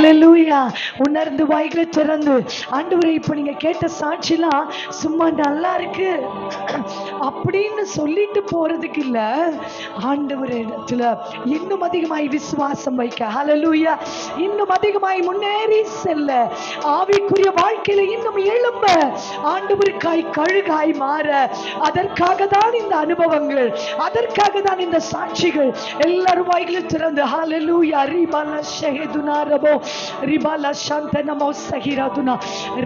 ஹல்லேலூயா. உணர்ந்து வாய்களை திறந்து ஆண்டவரே, இப்ப நீங்க கேட்ட சாட்சிலாம் சும்மா நல்லா இருக்கு அப்படின்னு சொல்லிட்டு போறதுக்கு இல்ல, ஆண்டவர் இடத்துல இன்னும் அதிகமாய் விசுவாசம் வைக்க, ஹல்லேலூயா, இன்னும் அதிகமாய் முன்னேறி செல்ல, ஆவிக்குரிய வாழ்க்கையில இன்னும் எழும்ப, ஆண்டவருக்காய் கழுகாய் மாற, அதற்காக தான் இந்த அனுபவங்கள், அதற்காக தான் இந்த சாட்சிகள். எல்லாரும் வாய்களை திறந்து ஹல்லேலூயா. ரிபாலா ஷஹதுனா ரபோ ரிபாலா சாந்தனமோ சஹிரதுனா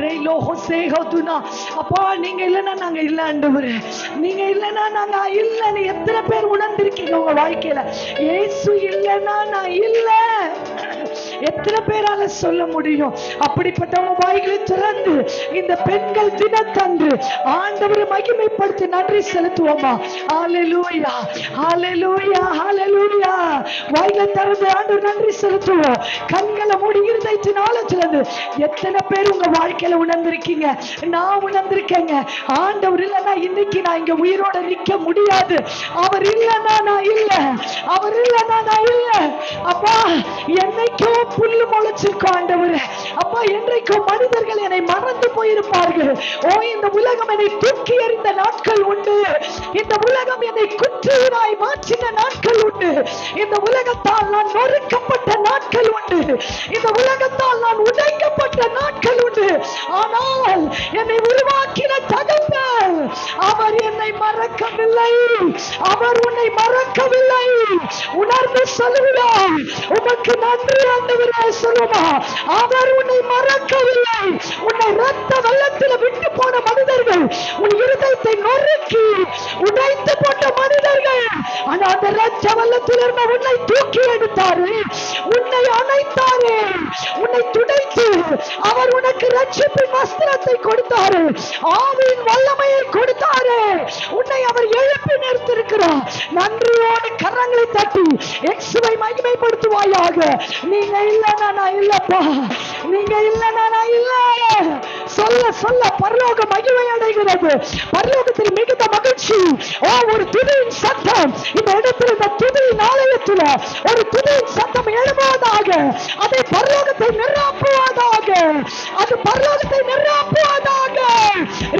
ரேலோ ஹோசேஹதுனா. அப்பா, நீங்க இல்லைன்னா நாங்க இல்ல ஆண்டவரே, நீங்க இல்லைன்னா நாங்க இல்லைன்னு எத்தனை பேர் உணர்ந்திருக்கீங்க உங்க வாழ்க்கையில? இயேசு இல்லைன்னா நான் இல்லை, எத்தனை பேரால சொல்ல முடியும்? அப்படிப்பட்டவங்க வாய்களை திறந்து இந்த பெண்கள் தினத்தன்று ஆண்டவரை மகிமைப்படுத்தி நன்றி செலுத்துவோமா? ஹல்லேலூயா, ஹல்லேலூயா, ஹல்லேலூயா. வாய்களை திறந்து ஆண்டவர் நன்றி செலுத்துவோம். கண்களை மூடி இருதயத்தின் ஆழத்திலிருந்து எத்தனை பேர் உங்க வாழ்க்கையில உணர்ந்திருக்கீங்க? நான் உணர்ந்திருக்கேங்க. ஆண்டவர் இல்லைன்னா இன்னைக்கு நான் இங்க உயிரோட நிக்க முடியாது. அவர் இல்லைன்னா நான் இல்லை, அவர் இல்லைன்னா நான் இல்லை. அப்பா, என்னைக்கோ புல்லு முளைச்சிருக்கும் ஆண்டவரே. அப்பா, என்றைக்கோ மனிதர்கள் என்னை மறந்து போயிருப்பார்கள். ஓ, இந்த உலகம் என்னை தூக்கி எறிந்த நாட்கள் உண்டு. இந்த உலகம் என்னை குற்றவாளியாய் மாற்றின நாட்கள் உண்டு. இந்த உலகத்தால் நான் நொறுக்கப்பட்ட நாட்கள் உண்டு. இந்த உலகத்தால் நான் உடைக்கப்பட்ட நாட்கள் உண்டு. ஆனால் என்னை உருவாக்கின தகவல், அவர் என்னை மறக்கவில்லை, அவர் உன்னை மறக்கவில்லை. உணர்ந்து சொல்லுகிறார், உமக்கு நன்றி ஆண்டவரே சொல்லுமா. அவர் உன்னை மறக்கவில்லை. உன்னை ரத்த வெள்ளத்தில் விட்டு போன மனிதர்கள், உன் இருதயத்தை நொறுக்கி உடைத்து போட்ட மனிதர்கள், ஆனா அந்த ரத்த வெள்ளத்தில் இருந்த உன்னை தூக்கி எடுத்தாரு, உன்னை அணைத்தாரு, உன்னை துடைத்து அவர் உனக்கு ரட்சிப்பின் வஸ்திரத்தை கொடுத்தாரு, ஆவியின் வல்லமையை கொடுத்தாரு. உன்னை அவர் எழுப்பி நிறுத்திருக்கிறார். நன்றியோடு கரங்களை தட்டி இயேசுவை மகிமைப்படுத்துவாயாக. நீங்க இல்லைன்னா நான் இல்லப்பா, நீங்க இல்லைன்னா நான் இல்லை. சொல்ல சொல்ல பரலோக மகிமை அடைகிறது. பரலோகத்தில் மிகுந்த மகிழ்ச்சி. ஓ, ஒரு துதியின் சத்தம் இந்த இடத்துல, இந்த துதியின் ஆலயத்தில் ஒரு துதியின் சத்தம் எழுப்புவதாக. அதை பரலோகத்தை நிரப்புவதாக, அது பரலோகத்தை நிரப்புவதாக.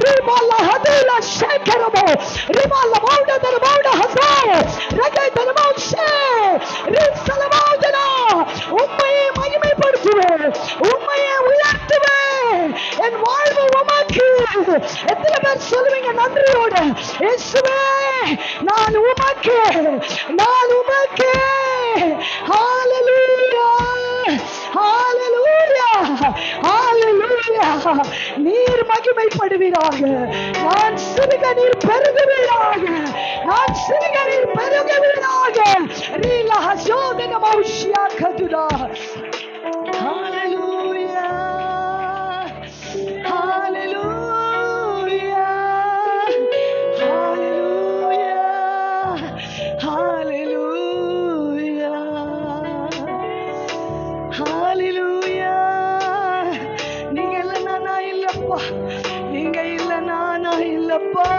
ரிபாலா ஹதேலா ஷேகரமோ ரிபாலா மௌடதர மௌட ஹஸா ரகைதர மௌஷே ரிசலமௌதனா. உம்மையே மகிமைப்படுத்துவேன், உம்மையே உயர்த்துவேன். என் வாழ்வு உமக்கு. எத்தனை பேர் சொல்லுவீங்க நன்றியோடு? இயேசுவே, நான் உமக்கு, நான் உமக்கு. ஹல்லேலூயா, ஹல்லேலூயா, ஹல்லேலூயா. நீர் மகிமைப்படுவீராக. நான் சிறுக நீர் பெருகுவீராக, நான் சிறுக நீர் பெருகுவீராக. ரீலா ஹஸோதன மௌஷியா கதுரா. ஹல்லேலூயா, ஹல்லேலூயா, ஹல்லேலூயா, ஹல்லேலூயா, ஹல்லேலூயா. நீங்க இல்லைன்னா நான் இல்லப்பா, நீங்க இல்லைன்னா நான் இல்லப்பா,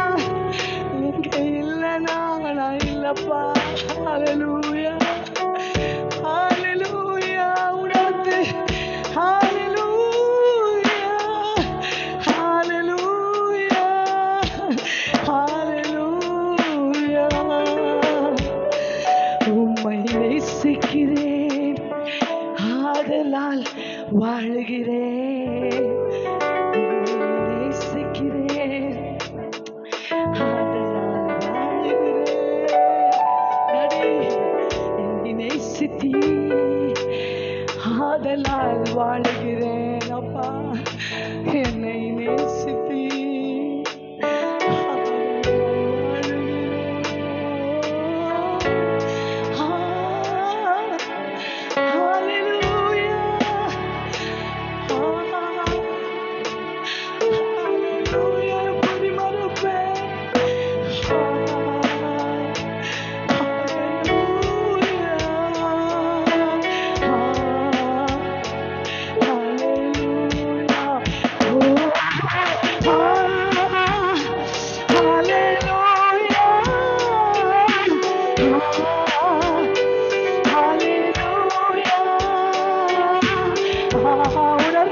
நீங்க இல்லைன்னா நான் இல்லப்பா. ஹல்லேலூயா, ஹல்லேலூயா. உணர்ந்து ஹல்லேலூயா, ஹல்லேலூயா, ஹல்லேலூயா. உம்மை நேசிக்கிறேன், ஆதலால் வாழுகிறேன். உம்மை நேசிக்கிறேன், ஆதலால் வாழுகிறேன். நடி என்னை நேசித்தீ, ஆதலால் வாழுகிறேன். அப்பா, என்னை நேசித்தீ,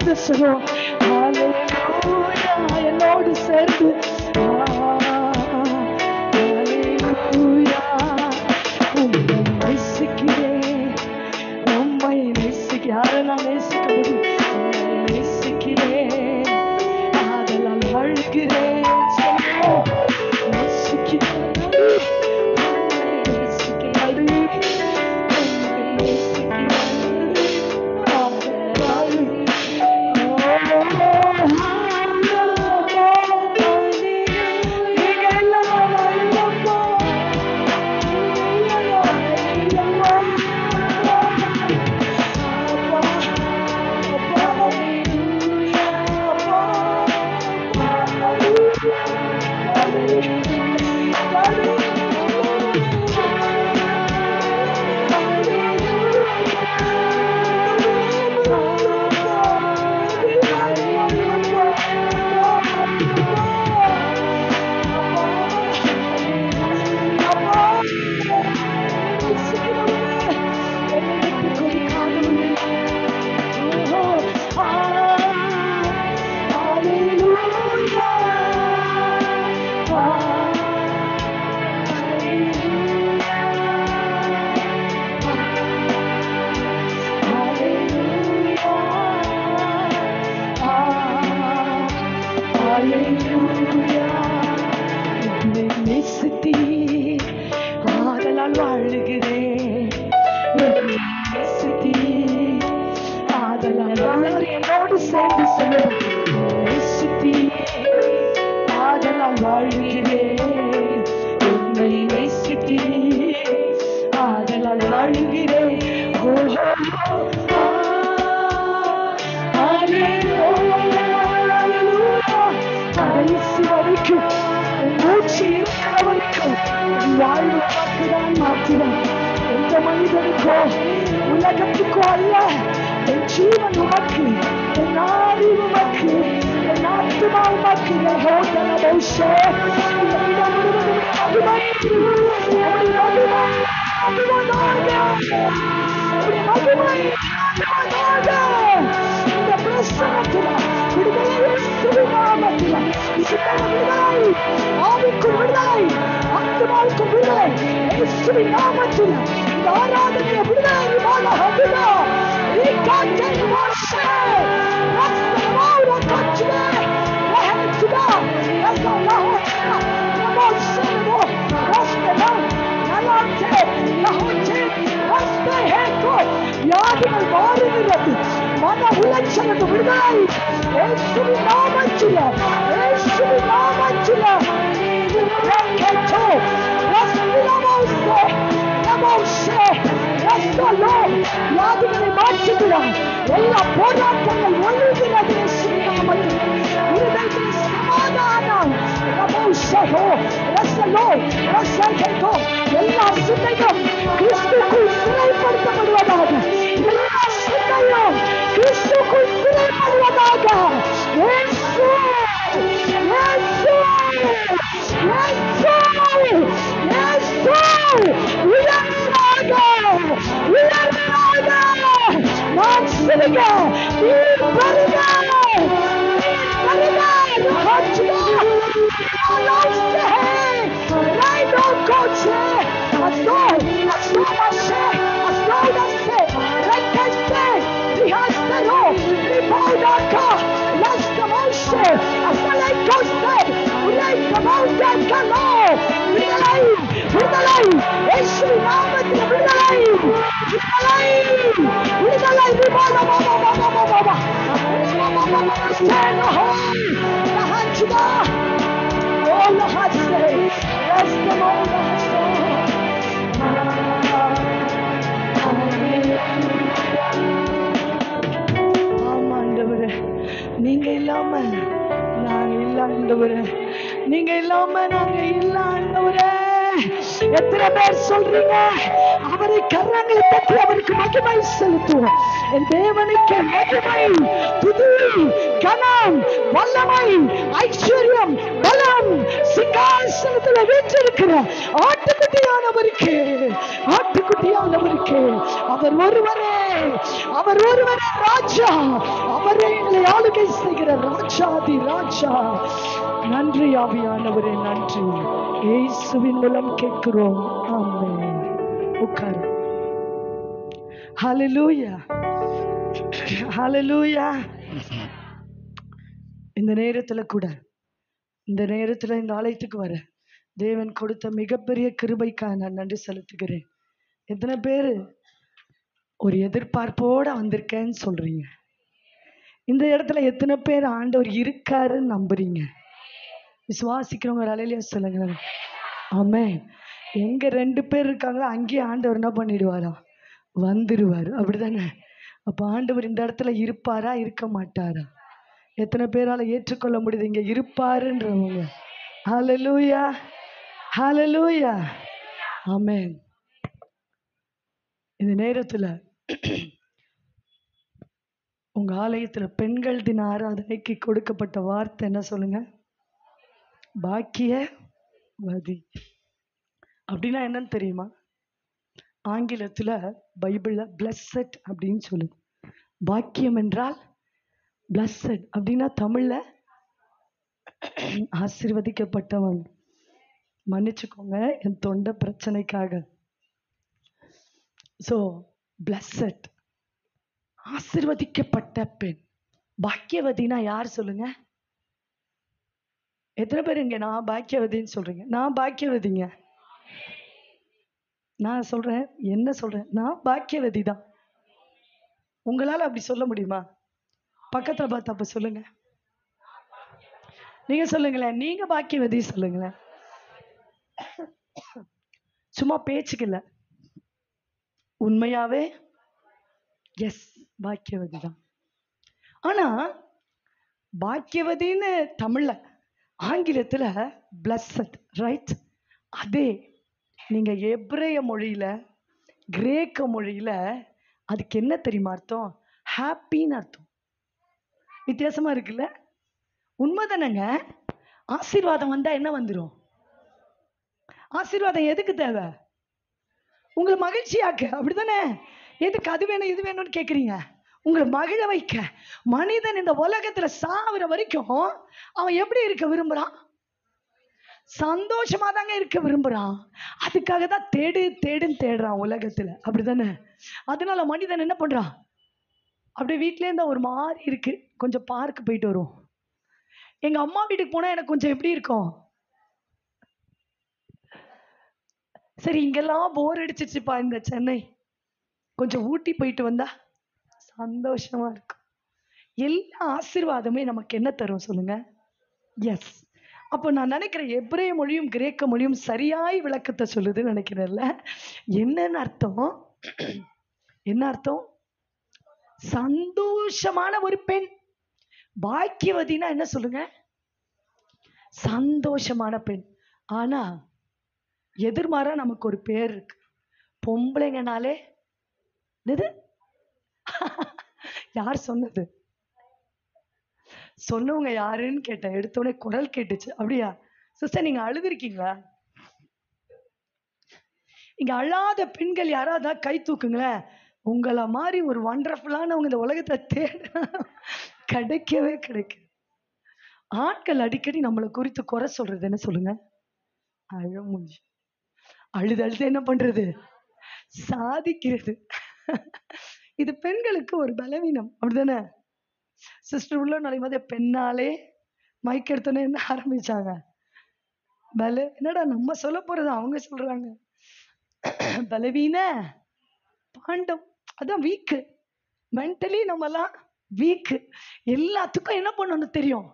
சேர்ந்து சொல்லுவோம். ஹalleluya. என்னோடு சேர்ந்து ஹalleluya. உம்மை நேசிக்கிறேன், உம்மை நேசிக்கிறேன். யாரை நான் நேசிக்க முடியும்? உம்மை நேசிக்கிறேன், ஆதலால் அழுகிறேன். சொல்லுவோம். நேசிக்கிறேன், ஆதலால் வாழுகிறேன். ஆதலால் என்னோடு சேர்ந்து சொல்லுவோம். ஆதலால் வாழுகிறேன், உன்னை நேசித்தீர், ஆதலால் வாழுகிறேன். கடைசி வரைக்கும் மூச்சு இருக்கிற வரைக்கும் வாழ்வு பார்த்துதான் மாற்றுவான். எந்த மனிதனுக்கோ உலகத்துக்கோ அல்ல, என் ஜீவன் உமக்கு, என் ஆவி உமக்கு, என் ஆத்மா உமக்கு. இந்த பிரசனத்துல ஆவிக்கு விடுதலை, ஆத்மாவுக்கு விடுதலை, இயேசுவின் நாமத்தில் இந்த ஆராதனையை விடுதலை. வியாதிகள் மாறுகிறது, மன உளைச்சலுக்கு விடுதலை இயேசுவின் நாமத்தில், இயேசுவின் நாமத்தில். வியாதிகளை மாற்றுகிறார், எல்லா போராட்டங்கள் ஒழுகிறது சமாதானம். எல்லா சிந்தையும் கிறிஸ்துக்குள் சிறைப்படுத்தப்படுவதாக, எல்லா சிந்தையும் கிறிஸ்துக்குள் சிறைப்படுவதாக. நீங்க இல்லாம நாங்க இல்ல ஆண்டவரே, நீங்க இல்லாம நாங்க இல்ல ஆண்டவரே. எத்தனை பேர் சொல்றீங்க? அவரை கரங்களை தட்டி அவருக்கு மகிமை செலுத்துவோம். என் தேவனுக்கு மகிமை, துதி, கனம், வல்லமை, ஐஸ்வர்யம், பலம் சிங்காசனத்துல வீற்றிருக்கிற ஆட்டுக்குட்டியானவருக்கு, ஆட்டுக்குட்டியானவருக்கு அவர் ஒருவரே, அவர் ஒருவரே ராஜா. அவரே எங்களை ஆளுகை செய்கிற ராஜாதி ராஜா. நன்றி ஆவியானவரே, நன்றி. இயேசுவின் மூலம் கேட்கிறோம். ஆமென். உட்காரு. ஹல்லேலூயா, ஹல்லேலூயா. இந்த நேரத்துல கூட, இந்த நேரத்துல இந்த ஆலயத்துக்கு வர தேவன் கொடுத்த மிகப்பெரிய கிருபைக்காக நான் நன்றி செலுத்துகிறேன். எத்தனை பேரு ஒரு எதிர்பார்ப்போட வந்திருக்கேன்னு சொல்றீங்க? இந்த இடத்துல எத்தனை பேர் ஆண்டவர் இருக்காருன்னு நம்புறீங்க? விசுவாசிக்கிறவங்க அலையில சொல்லுங்க. ஆமென். எங்க 2 பேர் இருக்காங்களோ அங்கேயே ஆண்டவர் என்ன பண்ணிடுவாரா? வந்துருவாரு. அப்படிதானே? அப்ப ஆண்டவர் இந்த இடத்துல இருப்பாரா, இருக்க மாட்டாரா? எத்தனை பேரால ஏற்றுக்கொள்ள முடியுது இங்க இருப்பாருன்றவங்க? ஹல்லேலூயா, ஹல்லேலூயா, ஆமென். இந்த நேரத்துல உங்க ஆலயத்துல பெண்கள் தின ஆராதனைக்கு கொடுக்கப்பட்ட வார்த்தை என்ன சொல்லுங்க? பாக்கியவதி. அப்படின்னா என்னன்னு தெரியுமா? ஆங்கிலத்துல பைபிள்ல blessed அப்படின்னு சொல்லுது. பாக்கியம் என்றால் blessed அப்படின்னா தமிழ்ல ஆசீர்வதிக்கப்பட்டவன். மன்னிச்சுக்கோங்க என் தொண்டை பிரச்சனைக்காக. சோ blessed, ஆசீர்வதிக்கப்பட்ட பெண். பாக்கியவதினா யார் சொல்லுங்க? எத்தனை பேர் இங்க நான் பாக்கியவதின்னு சொல்றீங்க? நான் பாக்கியவதிங்க. நான் சொல்றேன், என்ன சொல்றேன்? நான் பாக்கியவதி தான். உங்களால அப்படி சொல்ல முடியுமா? பக்கத்துல பார்த்து அப்ப சொல்லுங்க. நீங்க சொல்லுங்களேன், நீங்க பாக்கியவதி சொல்லுங்களேன். சும்மா பேச்சுக்கு இல்ல, உண்மையாவே எஸ் பாக்கியவதி தான். ஆனா பாக்கியவதின்னு தமிழ்ல, ஆங்கிலத்துல blessed, ரைட்? அதே நீங்க எபிரேய மொழியில, கிரேக்க மொழியில அதுக்கு என்ன தெரியுமா அர்த்தம்? ஹாப்பின்னு அர்த்தம். வித்தியாசமா இருக்குல்ல? உண்மைதானங்க? ஆசீர்வாதம் வந்தா என்ன வந்துடும்? ஆசீர்வாதம் எதுக்கு தேவை? உங்களை மகிழ்ச்சியாக்க, அப்படிதானே? எதுக்கு அது வேணும் இது வேணும்னு கேக்குறீங்க? உங்களை மகிழ வைக்க. மனிதன் இந்த உலகத்துல சாவர வரைக்கும் அவன் எப்படி இருக்க விரும்புறான்? சந்தோஷமா தாங்க இருக்க விரும்புறான். அதுக்காக தான் தேடுன்னு தேடுறான் உலகத்துல, அப்படிதானே? அதனால மனிதன் என்ன பண்றான்? அப்படியே வீட்லயே இருந்தா ஒரு மாதிரி இருக்கு, கொஞ்சம் பார்க் போயிட்டு வரும். எங்க அம்மா வீட்டுக்கு போனா எனக்கு கொஞ்சம் எப்படி இருக்கும்? சரி இங்கெல்லாம் போர் அடிச்சிச்சுப்பா இந்த சென்னை, கொஞ்சம் ஊட்டி போயிட்டு வந்தா சந்தோஷமா இருக்கும். எல்லா ஆசீர்வாதமே நமக்கு என்ன தரும் சொல்லுங்க? எஸ். அப்போ நான் நினைக்கிறேன் எபிரேய மொழியும் கிரேக்க மொழியும் சரியாய் விளக்கத்தை சொல்லுதுன்னு நினைக்கிறேன்ல. என்னன்னு அர்த்தம்? என்ன அர்த்தம்? சந்தோஷமான ஒரு பெண். பாக்கியவதினா என்ன சொல்லுங்க? சந்தோஷமான பெண். ஆனா எதிர்மாறா நமக்கு ஒரு பேர் இருக்கு. பொம்பளைங்கனாலே இது யார் சொன்னது? சொன்னவங்க யாருன்னு கேட்டேன். எடுத்தோடனே குரல் கேட்டுச்சு. அப்படியா சிஸ்டர், நீங்க அழுதுருக்கீங்களா? இங்க அழாத பெண்கள் யாராவது கை தூக்குங்களேன். உங்களை மாதிரி ஒரு வண்டர்ஃபுல்லானவங்க இந்த உலகத்தை கிடைக்கவே கிடைக்கும். ஆட்கள் அடிக்கடி நம்மளை குறித்து குறை சொல்றது என்ன சொல்லுங்க? அழுமுஞ்சி. அழுது அழுது என்ன பண்றது? சாதிக்கிறது. இது பெண்களுக்கு ஒரு பலவீனம், அப்படிதானே? சிஸ்டர் உள்ள நுழையும்போது பெண்ணாலே மைக் எடுத்தோன்னே என்ன ஆரம்பிச்சாங்க? என்னடா நம்ம சொல்ல போறது அவங்க சொல்றாங்க. பலவீன பாண்டம், அதான் வீக்கு. மென்டலி நம்மலாம் வீக்கு. எல்லாத்துக்கும் என்ன பண்ணணும் தெரியும்?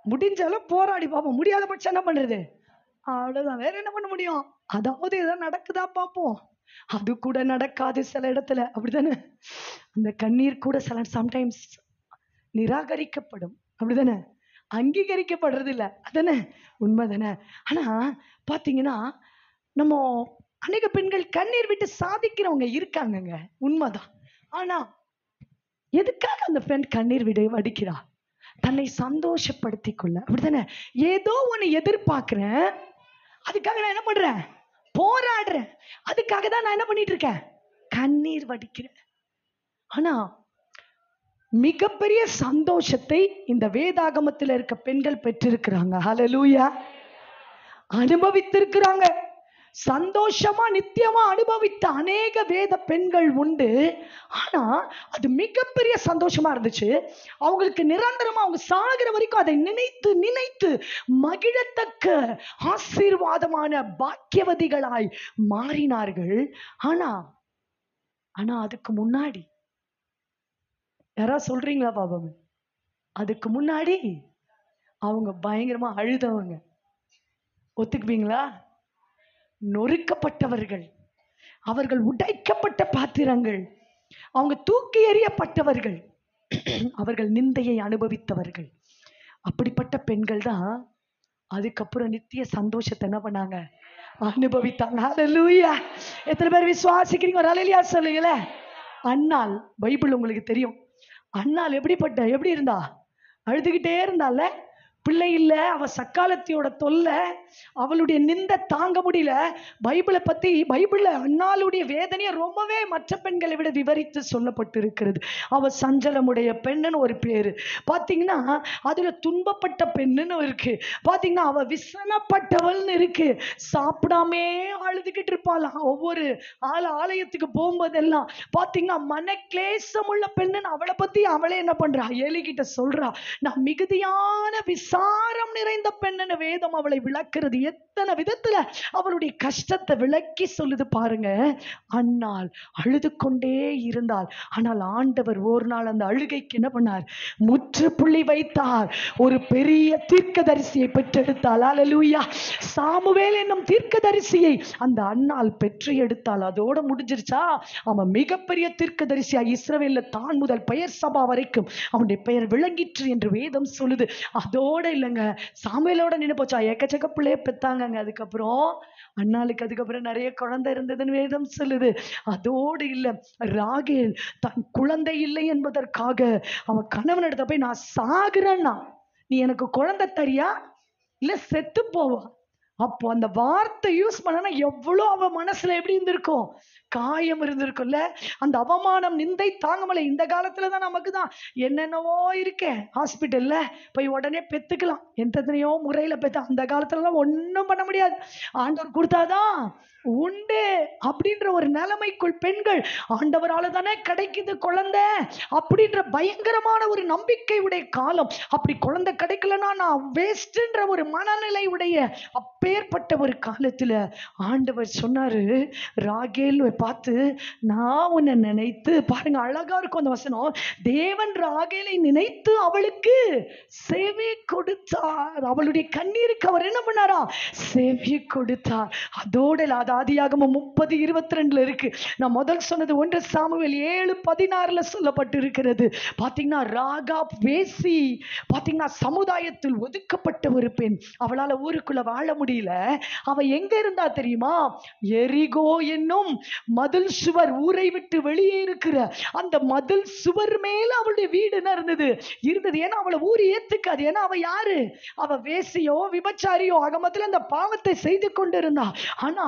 முடிஞ்சாலும் போராடி பார்ப்போம். முடியாத பட்சம் என்ன பண்றது? அவ்வளவுதான், வேற என்ன பண்ண முடியும்? அதாவது ஏதாவது நடக்குதா பார்ப்போம். அது கூட நடக்காது சில இடத்துல, அப்படிதானே? அந்த கண்ணீர் கூட சில சம்டைம்ஸ் நிராகரிக்கப்படும், அப்படிதானே? அங்கீகரிக்கப்படுறது இல்லை, அதானே? உண்மைதானே? ஆனா பாத்தீங்கன்னா நம்ம அநேக பெண்கள் கண்ணீர் விட்டு சாதிக்கிறவங்க இருக்காங்கங்க, உண்மைதான். ஆனா எதுக்காக அந்த பெண் கண்ணீர் விட வடிக்கிறா? தன்னை சந்தோஷப்படுத்திக் கொள்ள, அப்படித்தானே? ஏதோ ஒண்ணு எதிர்பார்க்கிறேன், அதுக்காக நான் என்ன பண்றேன்? போராடுறேன். அதுக்காக தான் நான் என்ன பண்ணிட்டு இருக்கேன்? கண்ணீர் வடிக்கிறேன். ஆனா மிகப்பெரிய சந்தோஷத்தை இந்த வேதாகமத்தில் இருக்க பெண்கள் பெற்றிருக்கிறாங்க. ஹல்லேலூயா. அனுபவித்திருக்கிறாங்க. சந்தோஷமா நித்தியமா அனுபவித்த அநேக வேத பெண்கள் உண்டு. ஆனா அது மிகப்பெரிய சந்தோஷமா இருந்துச்சு. அவங்களுக்கு நிரந்தரமா அவங்க சாகிற வரைக்கும் அதை நினைத்து நினைத்து மகிழத்தக்க ஆசீர்வாதமான பாக்கியவதிகளாய் மாறினார்கள். ஆனா ஆனா அதுக்கு முன்னாடி யாராவது சொல்றீங்களா பாபா? அதுக்கு முன்னாடி அவங்க பயங்கரமா அழுதவங்க. ஒத்துக்குவீங்களா? நொறுக்கப்பட்டவர்கள், அவர்கள் உடைக்கப்பட்ட பாத்திரங்கள், அவங்க தூக்கி எறியப்பட்டவர்கள், அவர்கள் நிந்தையை அனுபவித்தவர்கள். அப்படிப்பட்ட பெண்கள் தான் அதுக்கப்புறம் நித்திய சந்தோஷத்தை என்ன பண்ணாங்க? அனுபவித்தாங்க. ஹல்லேலூயா. எத்தனை பேர் விசுவாசிக்கிறீங்க? ஒரு ஹல்லேலூயா சொல்லுங்களேன். அன்னாள், பைபிள் உங்களுக்கு தெரியும். அன்னாள் எப்படி இருந்தா? அழுதுகிட்டே இருந்தால. பிள்ளை இல்லை, அவ சக்காலத்தியோட தொல்லை, அவளுடைய நிந்த தாங்க முடியல. பைபிள்ல அன்னாளுடைய வேதனையை ரொம்பவே மற்ற பெண்களை விட விவரித்து சொல்லப்பட்டு இருக்கிறது. அவ சஞ்சலமுடைய பெண்ணுன்னு ஒரு பேரு பாத்தீங்கன்னா, அதுல துன்பப்பட்ட பெண்ணுன்னு இருக்கு. பாத்தீங்கன்னா அவ விசனப்பட்டவள்னு இருக்கு. சாப்பிடாமே அழுதுகிட்டு இருப்பாளாம். ஒவ்வொரு ஆலயத்துக்கு போகும்போதெல்லாம் பாத்தீங்கன்னா மனக்லேசம் உள்ள பெண்ணுன்னு அவளை பத்தி அவளே என்ன பண்றா? ஏலிகிட்ட சொல்றா, நான் மிகுதியான விசாரம் நிறைந்த பெண்ணு வேதம் அவளை விளக்குறது. எத்தனை விதத்துல அவளுடைய கஷ்டத்தை விளக்கி சொல்லுது பாருங்க. அன்னாள் அழுது கொண்டே இருந்தாள். ஆனால் ஆண்டவர் ஒரு நாள் அந்த அழுகைக்கு என்ன பண்ணார்? முற்றுப்புள்ளி வைத்தார். ஒரு பெரிய தீர்க்கதரிசியை பெற்றெடுத்தாள். அல்லேலூயா. சாமுவேல் என்னும் தீர்க்கதரிசியை அந்த அன்னாள் பெற்று எடுத்தாள். அதோட முடிஞ்சிருச்சா? அவன் மிகப்பெரிய தீர்க்கதரிசியா இஸ்ரவேல்ல தான் முதல் பெயர் சபா வரைக்கும் அவனுடைய பெயர் விளங்கிற்று என்று வேதம் சொல்லுது. அதோட இல்லைங்க, சாமுவேலோட நின்று போச்சா? எக்கச்சக்க பிள்ளைய பெத்தாங்க. அதுக்கப்புறம் அன்னாளுக்கு அதுக்கப்புறம் நிறைய குழந்தை இருந்ததுன்னு வேதம் சொல்லுது. அதோடு இல்ல, ராகேல் தன் குழந்தை இல்லை என்பதற்காக அவன் கணவன் இடத்த போய், நான் சாகுறேன்னா நீ எனக்கு குழந்தை தரியா இல்ல செத்து போவா? அப்போ அந்த வார்த்தை யூஸ் பண்ணனா எவ்வளோ அவ மனசுல எப்படி இருந்திருக்கும்? காயம் இருந்திருக்கும்ல. அந்த அவமானம் நிந்தை தாங்கமலை. இந்த காலத்துலதான் நமக்கு தான் என்னென்னவோ இருக்கேன். ஹாஸ்பிட்டல்ல போய் உடனே பெத்துக்கலாம். எத்தனையோ முறையில பெத்த. அந்த காலத்துலலாம் ஒன்றும் பண்ண முடியாது. ஆண்டவர் கொடுத்தாதான் உண்டு அப்படின்ற ஒரு நிலைமைக்குள் பெண்கள், ஆண்டவரால தானே கிடைக்குது குழந்தை அப்படின்ற பயங்கரமான ஒரு நம்பிக்கை உடைய காலம். அப்படி குழந்தை கிடைக்கலன்னா நான் வேஸ்ட்ன்ற ஒரு மனநிலை உடைய அப்பேற்பட்ட ஒரு காலத்துல ஆண்டவர் சொன்னாரு, ராகேல் பார்த்து, நான் உன்னை நினைத்து, பாருங்க அழகா இருக்கும் அந்த வசனம், தேவன் ராகேலை நினைத்து அவளுக்கு செவி கொடுத்தார். அவளுடைய கண்ணீருக்கு அவர் என்ன பண்ணாரா? செவி கொடுத்தார். அதோட ஆதியாகமம் 30:22 இருக்கு. நான் முதல் சொன்னது 1 சாமுவேல் 7:16 சொல்லப்பட்டு இருக்கிறது. பாத்தீங்கன்னா ராகாப் வேசி, பாத்தீங்கன்னா சமுதாயத்தில் ஒதுக்கப்பட்ட ஒரு பெண். அவளால ஊருக்குள்ள வாழ முடியல. அவ எங்க இருந்தா தெரியுமா? எரிகோ என்னும் மதில் சுவர், ஊரை விட்டு வெளியே இருக்கிற அந்த மதில் சுவர் மேல அவளுடைய வீடு என்ன இருந்தது? ஏன்னா அவளை ஊர் ஏத்துக்காது. ஏன்னா அவ யாரு? அவ வேசியோ விபச்சாரியோ அகமத்துல அந்த பாவத்தை செய்து கொண்டிருந்தா. ஆனா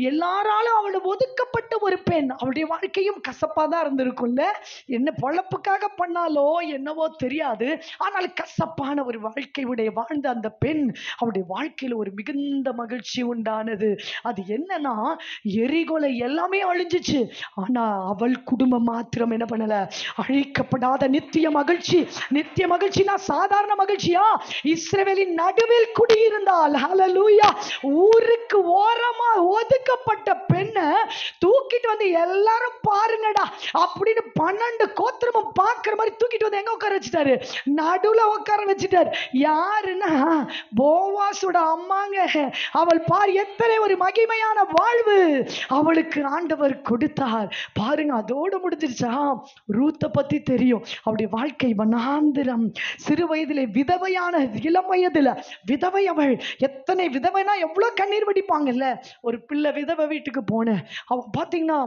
எல்லாராலும் அவளை ஒதுக்கப்பட்ட ஒரு பெண். அவளுடைய வாழ்க்கையும் கசப்பா தான் இருந்திருக்கும்ல. என்ன பொழப்புக்காக பண்ணாலோ என்னவோ தெரியாது. ஆனால் கசப்பான ஒரு வாழ்க்கை உடைய வாழ்ந்த அந்த பெண், அவளுடைய வாழ்க்கையில ஒரு மிகுந்த மகிழ்ச்சி உண்டானது. அது என்னன்னா, எரிகோலை எல்லாமே அழிஞ்சிச்சு. ஆனா அவள் குடும்பம் மாத்திரம் என்ன பண்ணல? அழிக்கப்படாத நித்திய மகிழ்ச்சி. நித்திய மகிழ்ச்சினா சாதாரண மகிழ்ச்சியா? இஸ்ரவேலின் நடுவில் குடியிருந்தாள். ஹல்லேலூயா. ஊருக்கு ஓரமா ஒதுக்கப்பட்ட பெண்ணை தூக்கிட்டு வந்து எல்லாரும் பாருங்கடா அப்படின்னு 12 கோத்திரமும் பார்க்கிற மாதிரி தூக்கிட்டு வந்து எங்க உட்கார வச்சுட்டாரு? நடுவுல உட்கார வச்சுட்டாரு. யாருன்னா போவாசோட அம்மாங்க. அவள் பார், எத்தனை ஒரு மகிமையான வாழ்வு அவளுக்கு ஆண்டவர் கொடுத்தார் பாருங்க. அதோடு முடிஞ்சிருச்சா? ரூத்தை பத்தி தெரியும். அவளுடைய வாழ்க்கை வனாந்திரம். சிறு வயதிலே விதவையான, இளம் வயதுல விதவை. அவள் எத்தனை விதவைனா எவ்வளவு கண்ணீர் வடிப்பாங்கல்ல. ஒரு பிள்ளை விதவை வீட்டுக்கு போன அவ பாத்தீங்கன்னா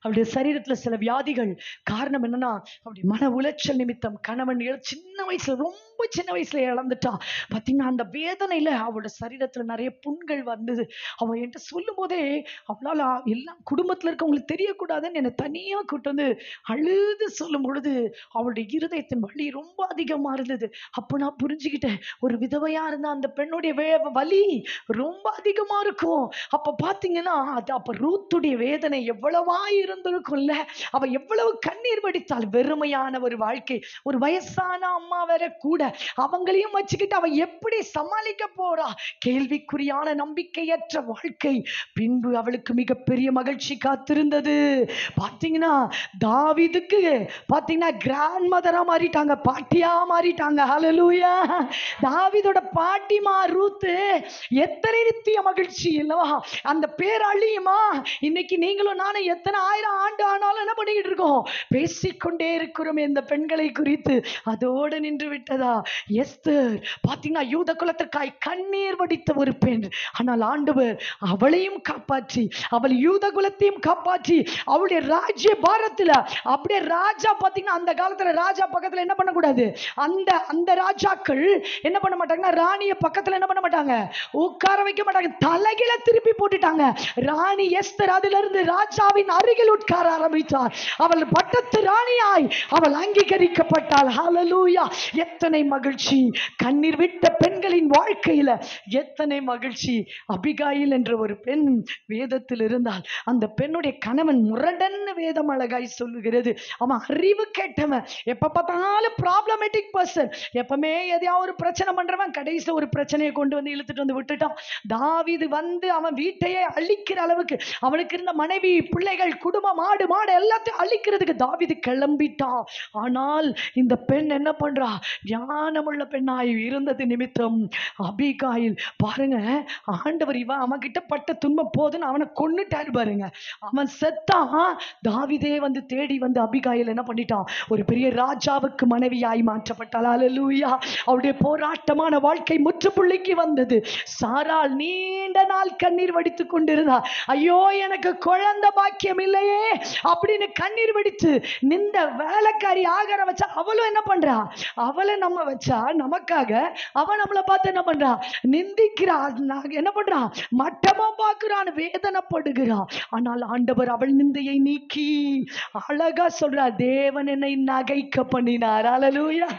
அவருடைய சரீரத்துல சில வியாதிகள். காரணம் என்னன்னா, அவருடைய மன உளைச்சல் நிமித்தம் கணவன் சின்ன வயசுல, ரொம்ப சின்ன வயசுல இழந்துட்டா. பாத்தீங்கன்னா அந்த வேதனையில அவரோட சரீரத்துல நிறைய புண்கள் வந்தது. அவன் என்கிட்ட சொல்லும் போதே அவளால எல்லாம் குடும்பத்துல இருக்கவங்களுக்கு தெரியக்கூடாதுன்னு என்னை தனியா கூட்டு வந்து அழுது சொல்லும் பொழுது அவளுடைய இருதயத்தின் வலி ரொம்ப அதிகமா இருந்தது. அப்ப நான் புரிஞ்சுக்கிட்டேன், ஒரு விதவையா இருந்த அந்த பெண்ணுடைய வலி ரொம்ப அதிகமா இருக்கும். அப்ப பாத்தீங்கன்னா அது அப்ப ரூத்துடைய வேதனை எவ்வளவா இருந்திருக்கும்ல. அவ எவ்வளவு கண்ணீர் வடித்தாள். வெறுமையான ஒரு வாழ்க்கை, ஒரு வயசான அம்மா வேற கூட, அவங்களையும் வச்சுக்கிட்டு அவ எப்படி சமாளிக்க போறா? கேள்விக்குறியான நம்பிக்கையற்ற வாழ்க்கை. பின்பு அவளுக்கு மிகப்பெரிய மகிழ்ச்சி காத்திருந்தது. பாத்தீங்கன்னா தாவீதுக்கு பாத்தீங்கன்னா கிராண்ட் மதரா மாறிட்டாங்க, பாட்டியா மாறிட்டாங்க. ஹல்லேலூயா. தாவீதோட பாட்டிமா ரூத்து எத்தனை நித்திய மகிழ்ச்சி இல்லவா? அந்த பேர் அழியுமா? இன்னைக்கு நீங்களும் நானும் எத்தனை 1000 ஆண்டு ஆனாலும் என்ன பண்ணிக்கிட்டு இருக்கோம்? பேசிக்கொண்டே இருக்கிறோம் இந்த பெண்களை குறித்து. அதோடு நின்று விட்டதா? எஸ்தர் பாத்தீங்கன்னா யூத குலத்திற்காய் கண்ணீர் வடித்த ஒரு பெண். ஆனால் ஆண்டவர் அவளையும் காப்பாற்றி, அவள் யூத குலத்தையும் காப்பாற்றி, அவளுடைய ராஜ்ய பாரத்துல அப்படியே ராஜா பாத்தீங்கன்னா அந்த காலத்துல ராஜா பக்கத்துல என்ன பண்ணக்கூடாது, அந்த அந்த ராஜாக்கள் என்ன பண்ண மாட்டாங்கன்னா ராணிய பக்கத்துல என்ன பண்ண மாட்டாங்க, உட்கார வைக்க மாட்டாங்க, தலைகில திருப்பி போட்டுட்டாங்க. ராணி எஸ்தர் அதுல இருந்து ராஜாவின் அருகில் உட்கார ஆரம்பித்தார். அவள் பட்டத்து ராணியாய் அவள் அங்கீகரிக்கப்பட்டாள். ஹல்லேலூயா. எத்தனை மகிழ்ச்சி கண்ணீர் விட்ட பெண்களின் வாழ்க்கையில, எத்தனை மகிழ்ச்சி. அபிகாயில் என்ற ஒரு பெண் வேதத்தில் இருந்தால், அந்த பெண்ணுடைய கணவன் முரடன்னு வேதம் அழகாய் சொல்லுகிறது. அவன் அறிவு கேட்டவன், எப்ப பார்த்தாலும் ப்ராப்ளமேட்டிக் பர்சன், எப்பவுமே எதையாவது ஒரு பிரச்சனை பண்றவன், கடைசியில் ஒரு பிரச்சனையை கொண்டு வந்து இழுத்துட்டு வந்து விட்டுட்டான். தாவீது வந்து அவன் வீட்டையே அழிக்கிற அளவுக்கு, அவனுக்கு இருந்த மனைவி பிள்ளைகள் குடும்பம் ஆடு மாடு எல்லாத்தையும் அழிக்கிறதுக்கு தாவீது கிளம்பிட்டான். ஆனால் இந்த பெண் என்ன பண்றா? ஞானமுள்ள பெண்ணாய் இருந்தது நிமித்தம் அபிகாயில் பாருங்க, ஆண்டவர் இவன் அவன் கிட்ட பட்ட துன்பம் போதுன்னு அவனை கொன்னுட்டாரு பாருங்க. அவன் செத்தான். தாவீதே வந்து தேடி வந்து அபிகாயில் என்ன பண்ணிட்டான்? ஒரு பெரிய ராஜாவுக்கு மனைவியாய் மாற்றப்பட்டாள். ஹல்லேலூயா. அவருடைய போராட்டமான வாழ்க்கை முற்றுப்புள்ளிக்கு வந்தது. சாராள் நீண்ட நாள் கண்ணீர் வடித்துக் கொண்டிருந்தார். ஐயோ எனக்கு குழந்தை பாக்கியம் இல்லையே அப்படின்னு கண்ணீர் வடித்து நின்ற வேலைக்காரி ஆகார வச்சா அவளும் என்ன பண்றா? அவளை நம்ம வச்சா நமக்காக அவன் நம்மளை பார்த்து என்ன பண்றா? நிந்திக்கிறா. என்ன பண்றா? மட்டமா பார்க்கிறான், வேதனைப்படுகிறான். ஆனால் ஆண்டவர் அவள் நிந்தையை நீக்கி அழகா சொல்றார், தேவன் என்னை நகைக்க பண்ணினார். ஹல்லேலூயா.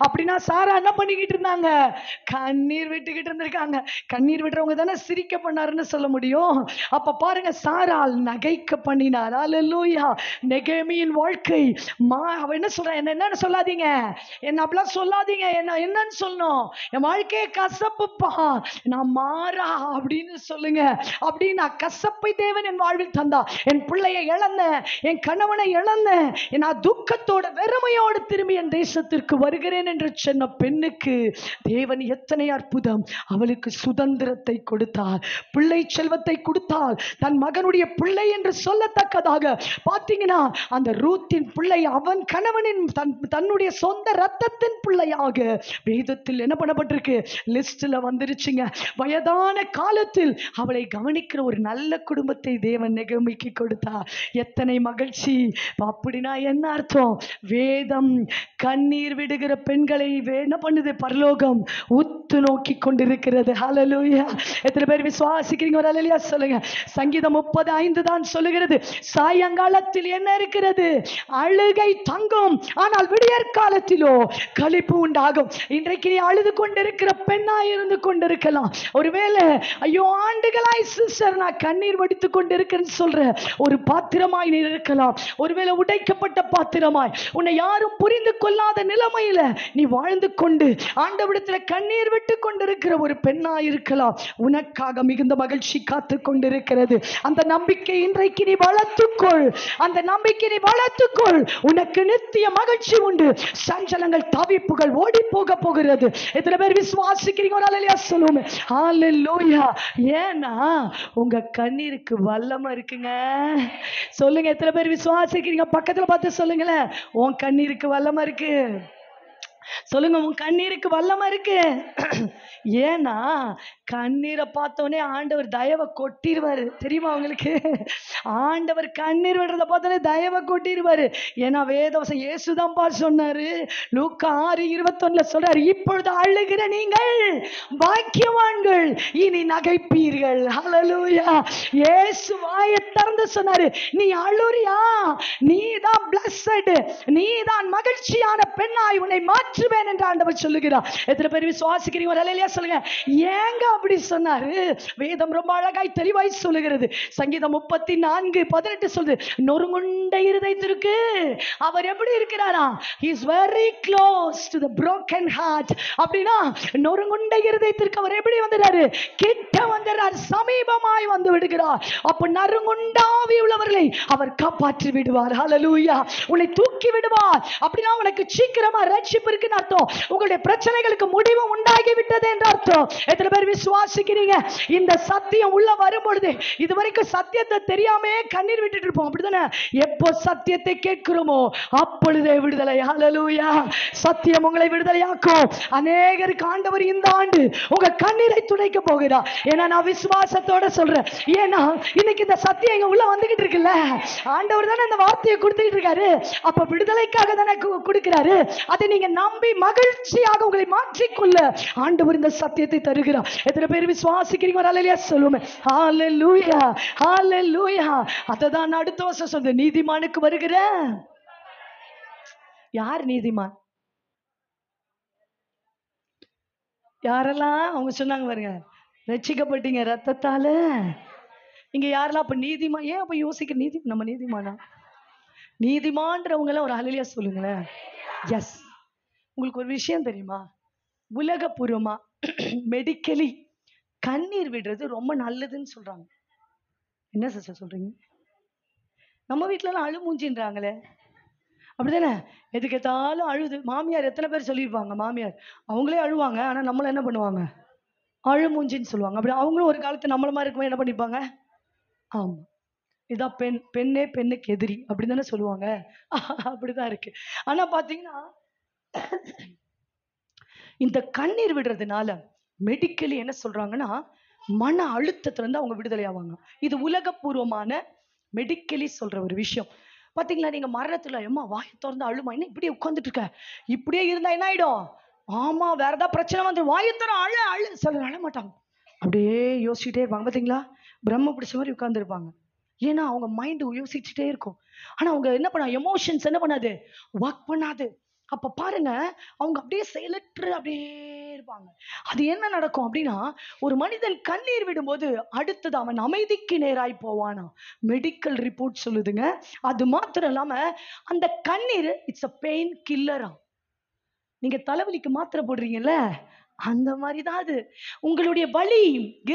அப்படின்னா சாரா என்ன பண்ணிக்கிட்டு இருந்தாங்க? கண்ணீர் விட்டுக்கிட்டு இருந்திருக்காங்க. கண்ணீர் விடுறவங்க தானே சிரிக்க பண்ணாருன்னு சொல்ல முடியும். அப்ப பாருங்க, சாரால் நகைக்க பண்ணினார். ஹல்லேலூயா. நெகேமியின் வாழ்க்கை அவ என்ன சொல்ற? என்னன்னு சொல்லாதீங்க, என்ன அப்படிலாம் சொல்லாதீங்க, என்ன என்னன்னு சொல்லணும்? என் வாழ்க்கையை கசப்புப்பா, நான் மாறா அப்படின்னு சொல்லுங்க. அப்படின்னா கசப்பை தேவன் என் வாழ்வில் தந்தா, என் பிள்ளையை இழந்தேன், என் கணவனை இழந்தேன், நான் துக்கத்தோட வெறுமையோடு திரும்பி என் தேசத்திற்கு வருகிறேன் என்று சொன்ன பெண்ணுக்கு தேவன் எத்தனை அற்புதம்! அவளுக்கு சுதந்திரத்தை கொடுத்தார், பிள்ளை செல்வத்தை கொடுத்தால், தன் மகனுடைய பிள்ளை என்று சொல்லத்தக்கதாக. பாத்தீங்கன்னா அந்த ரூத்தின் பிள்ளை அவன் கணவனின் தன்னுடைய சொந்த ரத்தத்தின் பிள்ளையாக வேதத்தில் என்ன பண்ணப்பட்டிருக்கு? லிஸ்ட்ல வந்துருச்சுங்க. வயதான காலத்தில் அவளை கவனிக்கிற ஒரு நல்ல குடும்பத்தை தேவன் நெகேமிக்கு கொடுத்தார். எத்தனை மகிழ்ச்சி! அப்படின்னா என்ன அர்த்தம்? வேதம் கண்ணீர் விடுகிற பெண்களை என்ன பண்ணுது? பரலோகம் உத்து நோக்கி கொண்டிருக்கிறது. ஹல்லேலூயா. எத்தனை பேர் விசுவாசிக்கிறீங்க? ஒரு ஹல்லேலூயா சொல்லுங்க. சங்கீதம் 35 தான் சொல்லுகிறது, சாயங்காலத்தில் என்ன இருக்கிறது? அழுகை தங்கும், ஆனால் விடியற் காலத்திலோ களிப்பு உண்டாகும். இன்றைக்கு நீ அழுது கொண்டிருக்கிற பெண்ணாய் இருந்து கொண்டிருக்கலாம். ஒருவேளை ஐயோ ஆண்டுகளாய் சிஸ்டர் நான் கண்ணீர் வடித்துக் கொண்டிருக்கிறேன்னு சொல்ற ஒரு பாத்திரமாய் நீ இருக்கலாம். ஒருவேளை உடைக்கப்பட்ட பாத்திரமாய், உன்னை யாரும் புரிந்து கொள்ளாத நிலைமையில நீ வாழ்ந்து கொண்டு ஆண்டவரிடத்தில் கண்ணீர் விட்டு கொண்டிருக்கிற ஒரு பெண்ணாய் இருக்கலாம். உனக்காக மிகுந்த மகிழ்ச்சி காத்து கொண்டிருக்கிறது. அந்த நம்பிக்கை இன்றைக்கு நீ வளர்த்துக்கொள். அந்த நம்பிக்கை நீ வளர்த்துக்கொள். உனக்கு நித்திய மகிழ்ச்சி உண்டு. சஞ்சலங்கள் தவிப்புகள் ஓடி போக போகிறது. எத்தனை பேர் விசுவாசிக்கிறீங்க? ஒரு ஹல்லேலூயா சொல்லுங்க. ஹல்லேலூயா. ஏன்னா உங்க கண்ணீருக்கு வல்லமை இருக்குங்க. சொல்லுங்க, எத்தனை பேர் விசுவாசிக்கிறீங்க? பக்கத்துல பார்த்து சொல்லுங்களேன், உன் கண்ணீருக்கு வல்லமை இருக்கு. சொல்லுங்க, உன் கண்ணீருக்கு வல்லமை இருக்கு. ஏன்னா கண்ணீரை பார்த்தோன்னே ஆண்டவர் தயவை கொட்டிடுவாரு. தெரியுமா உங்களுக்கு? ஆண்டவர் கண்ணீர் விடுறத பார்த்தோன்னே தயவை கொட்டிடுவாரு. ஏன்னா வேதவசம் இயேசுதான் சொன்னாரு. லூக்கா 6:21 சொல்றாரு, இப்பொழுது அழுகிற நீங்கள் பாக்கியவான்கள், இனி நகைப்பீர்கள். ஹல்லேலூயா. இயேசு வாயை திறந்து சொன்னாரு, நீ அழுறியா? நீதான் பிளஸட், நீதான் மகிழ்ச்சியான பெண்ணாய் உன்னை மாற்றுவேன் என்று ஆண்டவர் சொல்லுகிறார். எத்தனை பேர் விசுவாசிக்கிறீங்க? ஹல்லேலூயா சொல்லுங்க. ஏங்க அப்படி சொன்னாரு? வேதம் ரொம்ப அழகாய் தெளிவாய் சொல்லுகிறது. சங்கீதம் 34:18 சொல்லுது, நொறுங்குண்ட இருதயத்திற்கு அவர் எப்படி இருக்கிறாரா? he is very close to the broken heart. அப்படினா நொறுங்குண்ட இருதயத்திற்கு அவர் எப்படி வந்தாரு? கிட்ட வந்தார், சமீபமாய் வந்து விடுகிறார். அப்ப நறுங்குண்டாவி உள்ளவர்களை அவர் காப்பாற்றி விடுவார். ஹல்லேலூயா. உன்னை தூக்கி விடுவார். அப்படினா உனக்கு சீக்கிரமா ரட்சிப்பு இருக்குன்னு அர்த்தம். உங்களுடைய பிரச்சனைகளுக்கு முடிவு உண்டாகி விட்டது என்று அர்த்தம். எத்தனை பேர் விசுவாசிக்கிறீங்க? இந்த சத்தியம் உள்ள வரும்பொழுது, இதுவரைக்கும் சத்தியத்தை தெரியாமே கண்ணீர் விட்டுட்டு இருப்போம், அப்படிதானே? எப்போ சத்தியத்தை கேட்கிறோமோ அப்பொழுதே விடுதலை. ஹல்லேலூயா. சத்தியம் உங்களை விடுதலையாக்கும். அநேகருக்கு ஆண்டவர் இந்த ஆண்டு உங்க கண்ணீரை துடைக்க போகிறார். ஏன்னா நான் விசுவாசத்தோட சொல்றேன். ஏன்னா இன்னைக்கு இந்த சத்தியம் எங்க உள்ள வந்துகிட்டு இருக்குல்ல, ஆண்டவர் தானே இந்த வார்த்தையை கொடுத்துட்டு இருக்காரு. அப்ப விடுதலைக்காக தானே கொடுக்கிறாரு. அதை நீங்க நம்பி மகிழ்ச்சியாக உங்களை மாற்றிக்கொள்ள ஆண்டவர் இந்த சத்தியத்தை தருகிறார். எத்தனை பேர் விசுவாசிக்கிறீங்க? ஹல்லேலூயா சொல்லுங்க. ஹல்லேலூயா, ஹல்லேலூயா. அததான் அடுத்த வருஷம் சொல்லுது, நீதிமானுக்கு வருகிற. யார் நீதிமான்? யாரெல்லாம் அவங்க சொன்னாங்க பாருங்க, ரட்சிக்கப்பட்டீங்க ரத்தத்தால. இங்க யாரெல்லாம் அப்ப நீதிமான்? ஏன் அப்ப யோசிக்க, நீதி நம்ம நீதிமானா? நீதிமான்றவங்க எல்லாம் ஒரு ஹல்லேலூயா சொல்லுங்களேன். எஸ். உங்களுக்கு ஒரு விஷயம் தெரியுமா? உலகபூர்வமா மெடிக்கலி கண்ணீர் விடுறது ரொம்ப நல்லதுன்னு சொல்றாங்க. என்ன சிஸ்டர் சொல்றீங்க? நம்ம வீட்டுல எல்லாம் அழுமூஞ்சின்றாங்களே, அப்படிதானே? எதுக்கு எத்தாலும் அழுது. மாமியார் எத்தனை பேர் சொல்லியிருப்பாங்க? மாமியார் அவங்களே அழுவாங்க, ஆனா நம்மள என்ன பண்ணுவாங்க? அழுமூஞ்சின்னு சொல்லுவாங்க. அப்படி அவங்களும் ஒரு காலத்து நம்மள மாதிரி இருக்கும்போது என்ன பண்ணிப்பாங்க? ஆமா, இதான் பெண், பெண்ணே பெண்ணுக்கு எதிரி, அப்படிதானே சொல்லுவாங்க. அப்படிதான் இருக்கு. ஆனா பாத்தீங்கன்னா இந்த கண்ணீர் விடுறதுனால மெடிக்கலி என்ன சொல்றாங்கன்னா, மன அழுத்தத்துல இருந்து அவங்க விடுதலை ஆவாங்க. இது உலகபூர்வமான மெடிக்கலி சொல்ற ஒரு விஷயம். பாத்தீங்களா? நீங்க மரணத்துல அம்மா வாயை திறந்து அழுமா, என்ன இப்படியே உட்கார்ந்துட்டு இருக்க, இப்படியே இருந்தா என்ன ஆயிடும்? ஆமா, வேற ஏதாவது பிரச்சனை வந்து வாயை திற அழு அழு. சிலர் அழ மாட்டாங்க, அப்படியே யோசிச்சுட்டே இருப்பாங்க. பாத்தீங்களா? பிரம்ம பிடிச்ச மாதிரி உட்கார்ந்து இருப்பாங்க. ஏன்னா அவங்க மைண்ட் யோசிச்சுட்டே இருக்கும். ஆனா அவங்க என்ன பண்ண, எமோஷன்ஸ் என்ன பண்ணாது, ஒர்க் பண்ணாது. அப்ப பாருங்க, அவங்க அப்படியே செயலற்று அப்படியே இருப்பாங்க. அது என்ன நடக்கும் அப்படின்னா, ஒரு மனிதன் கண்ணீர் விடும்போது அடுத்தது அவன் அமைதிக்கு நேராய் போவானா, மெடிக்கல் ரிப்போர்ட் சொல்லுதுங்க. அது மாத்திரம் இல்லாம அந்த கண்ணீர் இட்ஸ் அ பெயின் கில்லரா. நீங்க தலைவலிக்கு மாத்திரை போடுறீங்கல்ல, அந்த மாதிரிதான் அது. உங்களுடைய வலி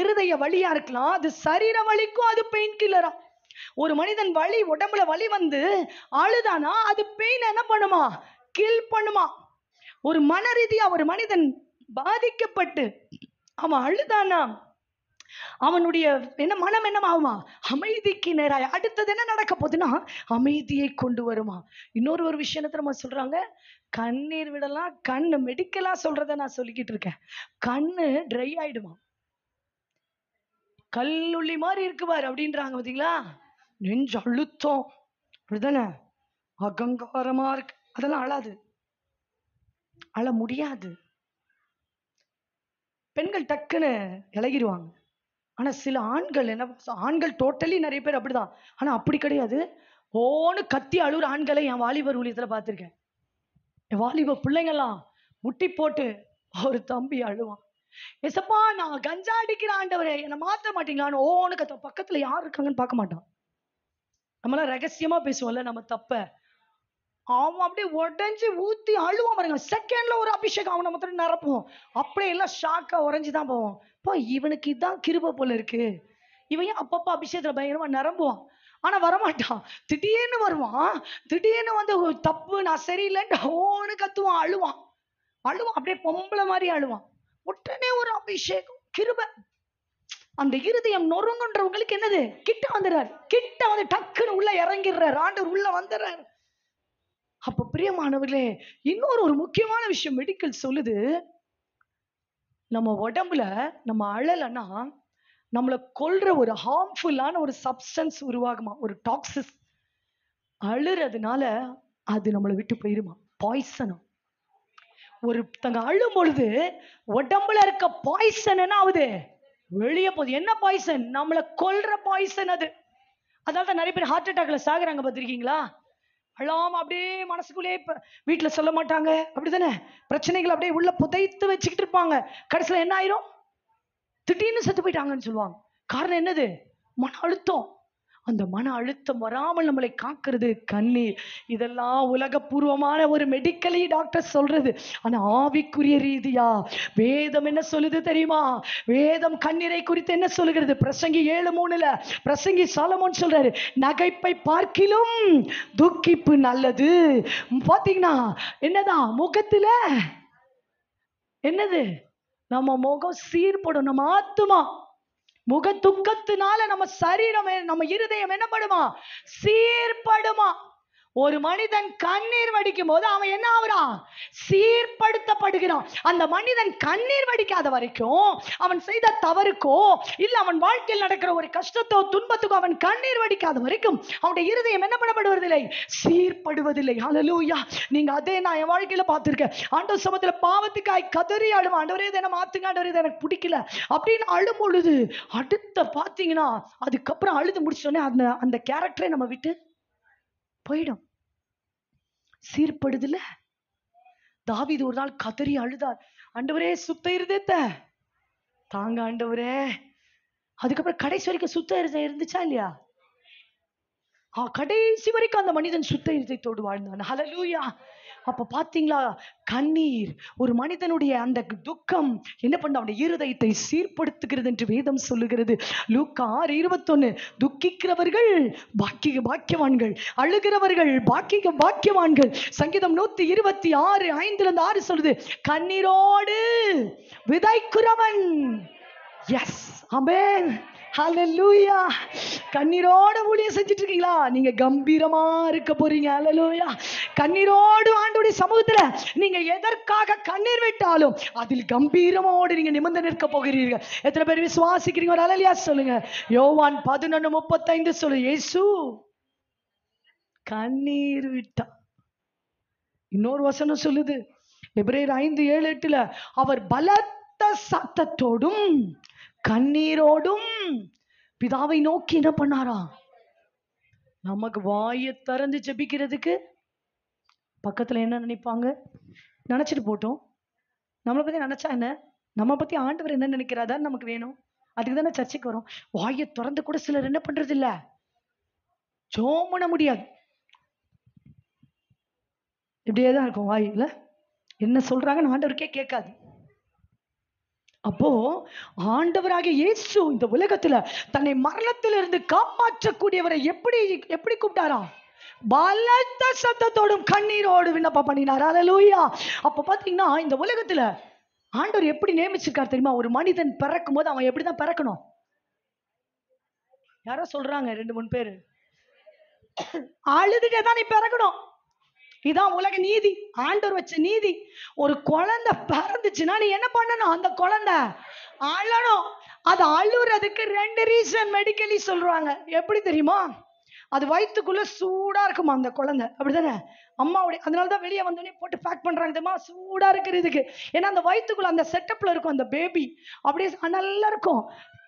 இருதய வலியா இருக்கலாம், அது சரீர வலிக்கும் அது பெயின் கில்லரா. ஒரு மனிதன் வலி, உடம்புல வலி வந்து அழுதானா அது பெயின் என்ன பண்ணுமா, கில் பண்ணுமா. ஒரு மன ரீதியா ஒரு மனிதன் பாதிக்கப்பட்டு அவன் அழுதானா அவனுடைய என்ன மனம் என்ன ஆகுமா, அமைதிக்கு நேராய். அடுத்தது என்ன நடக்க போகுதுன்னா அமைதியை கொண்டு வருமா. இன்னொரு ஒரு விஷயத்தை நம்ம சொல்றாங்க, கண்ணீர் விடலாம். கண்ணு மெடிக்கலா சொல்றத நான் சொல்லிக்கிட்டு இருக்கேன். கண்ணு ட்ரை ஆயிடுமா, கல்லுள்ளி மாதிரி இருக்குவார் அப்படின்றாங்க. பாத்தீங்களா? நெஞ்சு அழுத்தம், அப்படிதானே? அகங்காரமா இருக்கு, அதெல்லாம் அழாது, அழ முடியாது. பெண்கள் டக்குன்னு இழகிடுவாங்க. ஆனா சில ஆண்கள் என்ன, ஆண்கள் டோட்டலி நிறைய பேர் அப்படிதான். ஆனா அப்படி கிடையாது. ஓன்னு கத்தி அழுற ஆண்களை என் வாலிபர் ஊழியத்துல பார்த்திருக்கேன். என் வாலிப பிள்ளைங்கெல்லாம் முட்டி போட்டு ஒரு தம்பி அழுவான், எசப்பா நான் கஞ்சா அடிக்கிற ஆண்டவரே என்னை மாத்த மாட்டீங்களான்னு ஓன்னு கத்த. பக்கத்துல யார் இருக்காங்கன்னு பார்க்க மாட்டான். நம்மளாம் ரகசியமா பேசுவோம்ல நம்ம தப்ப, அவன் அப்படியே உடஞ்சி ஊத்தி அழுவான் பாருங்க. செகண்ட்ல ஒரு அபிஷேகம் அவனை மட்டும் நிரப்புவோம். அப்படியே எல்லாம் ஷாக்கா உறைஞ்சுதான் போவோம். இப்போ இவனுக்கு இதான் கிருபை போல இருக்கு, இவன் அப்பப்ப அபிஷேகத்துல பயங்கரமா நிரம்புவான். ஆனா வரமாட்டான், திடீர்னு வருவான். திடீர்னு வந்து ஒரு தப்பு, நான் சரியில்லைன்னு ஓன்னு கத்துவான், அழுவான் அழுவான், அப்படியே பொம்பளை மாதிரி அழுவான். உடனே ஒரு அபிஷேகம், கிருபை. அந்த இருதயம் நொறுங்குன்றவங்களுக்கு என்னது, கிட்ட வந்துடுறாரு. கிட்ட வந்து டக்குன்னு உள்ள இறங்கிடுறாரு, ஆண்டவர் உள்ள வந்துடுறாரு. அப்ப பிரியமானவர்களே, இன்னொரு ஒரு முக்கியமான விஷயம் மெடிக்கல் சொல்லுது, நம்ம உடம்புல நம்ம அழலைன்னா நம்மளை கொல்ற ஒரு ஹார்ம்ஃபுல்லான ஒரு சப்ஸ்டன்ஸ் உருவாகுமா, ஒரு டாக்ஸிஸ். அழுறதுனால அது நம்மளை விட்டு போயிருமா, பாய்சனும். ஒருத்தங்க அழும் பொழுது உடம்புல இருக்க பாய்சன் என்ன ஆகுது, வெளியே போகுது. என்ன பாய்சன்? நம்மளை கொல்ற பாய்சன் அது. அதாவது நிறைய பேர் ஹார்ட் அட்டாக்ல சாகுறாங்க, பார்த்திருக்கீங்களா? அழாம அப்படியே மனசுக்குள்ளே வீட்டுல சொல்ல மாட்டாங்க, அப்படிதானே? பிரச்சனைகள் அப்படியே உள்ள புதைத்து வச்சுக்கிட்டு இருப்பாங்க. கடைசியில என்ன ஆயிரும்? திடீர்னு செத்து போயிட்டாங்கன்னு சொல்லுவாங்க. காரணம் என்னது? மன அழுத்தம். அந்த மன அழுத்தம் வராமல் நம்மளை காக்கிறது கண்ணீர். இதெல்லாம் உலகபூர்வமான ஒரு மெடிக்கலி டாக்டர் சொல்றது. ஆனா ஆவிக்குரிய ரீதியா வேதம் என்ன சொல்லுது தெரியுமா? வேதம் கண்ணீரை குறித்து என்ன சொல்லுகிறது? பிரசங்கி 7:3 பிரசங்கி சாலமோன் சொல்றாரு, நகைப்பை பார்க்கிலும் துக்கிப்பு நல்லது. பாத்தீங்கன்னா என்னதான் முகத்துல என்னது? நம்ம முகம் சீர்படும். நம்ம ஆத்துமா முக துக்கத்தினால நம்ம சரீரம், நம்ம இருதயம் என்ன படுமா? சீர்படுமா. ஒரு மனிதன் கண்ணீர் வடிக்கும் போது அவன் என்ன ஆகுறான்? சீர்படுத்தப்படுகிறான். அந்த மனிதன் கண்ணீர் வடிக்காத வரைக்கும் அவன் செய்த தவறுக்கோ இல்ல அவன் வாழ்க்கையில் நடக்கிற ஒரு கஷ்டத்தோ துன்பத்துக்கோ அவன் கண்ணீர் வடிக்காத வரைக்கும் அவனுடைய இருதயம் என்ன பண்ணப்படுவதில்லை? சீர்படுவதில்லை. ஹல்லேலூயா. நீங்க அதே நான் என் வாழ்க்கையில பார்த்திருக்கேன். ஆண்டவர் சமூகத்துல பாவத்துக்காய் கதறி அழும், ஆண்டவரே இதை என்ன மாத்துங்க, ஆண்டவரே இதை எனக்கு பிடிக்கல அப்படின்னு அழும் பொழுது அடுத்த பாத்தீங்கன்னா அதுக்கப்புறம் அழுது முடிச்சோடனே அந்த அந்த கேரக்டரே நம்ம விட்டு போயிடும். சீர்படுதுல. தாவீது ஒரு நாள் கதறி அழுதார், ஆண்டவரே சுத்த இருதயத்தை தாங்க ஆண்டவரே. அதுக்கப்புறம் கடைசி வரைக்கும் சுத்த இருதயம் இருந்துச்சா இல்லையா? கடைசி வரைக்கும் அந்த மனிதன் சுத்த இருதயத்தோடு வாழ்ந்தான். ஹல்லேலூயா. அப்ப பாத்தீங்களா, கண்ணீர் ஒரு மனிதனுடைய அந்த துக்கம் என்ன பண்ண, அவனுடைய இருதயத்தை சீர்படுத்துகிறது என்று வேதம் சொல்லுகிறது. லூக்கா 6:21 துக்கிக்கிறவர்கள் பாக்கியவான்கள், அழுகிறவர்கள் பாக்கியவான்கள். சங்கீதம் 126:5-6 சொல்லுது, கண்ணீரோடு விதைக்கிறவன். எஸ், ஆமென், ஹல்லேலூயா. கண்ணீரோட ஊழியம் செஞ்சுட்டு இருக்கீங்களா? நீங்க கம்பீரமா இருக்க போறீங்க. ஹல்லேலூயா. கண்ணீரோடு ஆண்டவருடைய சமூகத்துல நீங்க எதற்காக கண்ணீர் விட்டாலும் அதில் கம்பீரமோடு நீங்க நிமிர்ந்து நிற்க போகிறீர்கள். எத்தனை பேர் விசுவாசிக்கிறீங்க? ஒரு ஹல்லேலூயா சொல்லுங்க. யோவான் 11:35 சொல்லு, இயேசு கண்ணீர் விட்டா. இன்னொரு வசனம் சொல்லுது, எபிரேயர் 5:7-8 அவர் பலத்த சத்தத்தோடும் கண்ணீரோடும் பிதாவை நோக்கி என்ன பண்ணாரா? நமக்கு வாயை திறந்து ஜெபிக்கிறதுக்கு பக்கத்துல என்ன நினைப்பாங்க? நினைச்சிட்டு போட்டோம். நம்மளை பத்தி நினைச்சா என்ன? நம்ம பத்தி ஆண்டவர் என்ன நினைக்கிறாதா நமக்கு வேணும். அதுக்கு தானே சர்ச்சைக்கு வரும். வாயை திறந்து கூட சிலர் என்ன பண்றது இல்ல, ஜெபம் பண்ண முடியாது. இப்படியேதான் இருக்கும் வாயில. என்ன சொல்றாங்கன்னு ஆண்டவருக்கே கேட்காது. அப்போ ஆண்டவராகிய இயேசு இந்த உலகத்துல தன்னை மரணத்திலிருந்து காப்பாற்றக்கூடியவரை எப்படி கூப்பிட்டாரா? பலத்த சத்தத்தோடும் கண்ணீரோடு விண்ணப்பம் பண்ணினார். ஹல்லேலூயா. அப்ப பாத்தீங்கன்னா இந்த உலகத்துல ஆண்டவர் எப்படி நியமிச்சிருக்கார் தெரியுமா? ஒரு மனிதன் பிறக்கும் போது அவன் எப்படிதான் பிறக்கணும்? யாரோ சொல்றாங்க 2-3 பேரு, அழுதுட்டே தான் நீ பிறக்கணும். இதான் உலக நீதி, ஆண்டவர் வச்ச நீதி. ஒரு குழந்தை பிறந்துச்சுன்னா நீ என்ன பண்ணணும்? அந்த குழந்தை அழணும். அது அழுறதுக்கு 2 ரீசன் மெடிக்கலி சொல்றாங்க. எப்படி தெரியுமா? அது வயிற்றுக்குள்ள சூடா இருக்குமா அந்த குழந்தை, அப்படிதானே? அம்மாவுடைய, அதனாலதான் வெளியே வந்தோடனே போட்டு பேக் பண்றாங்க தெரியுமா, சூடா இருக்கிறதுக்கு. ஏன்னா அந்த வயிற்றுக்குள்ள அந்த செட்டப்ல இருக்கும் அந்த பேபி, அப்படியே நல்லா இருக்கும்.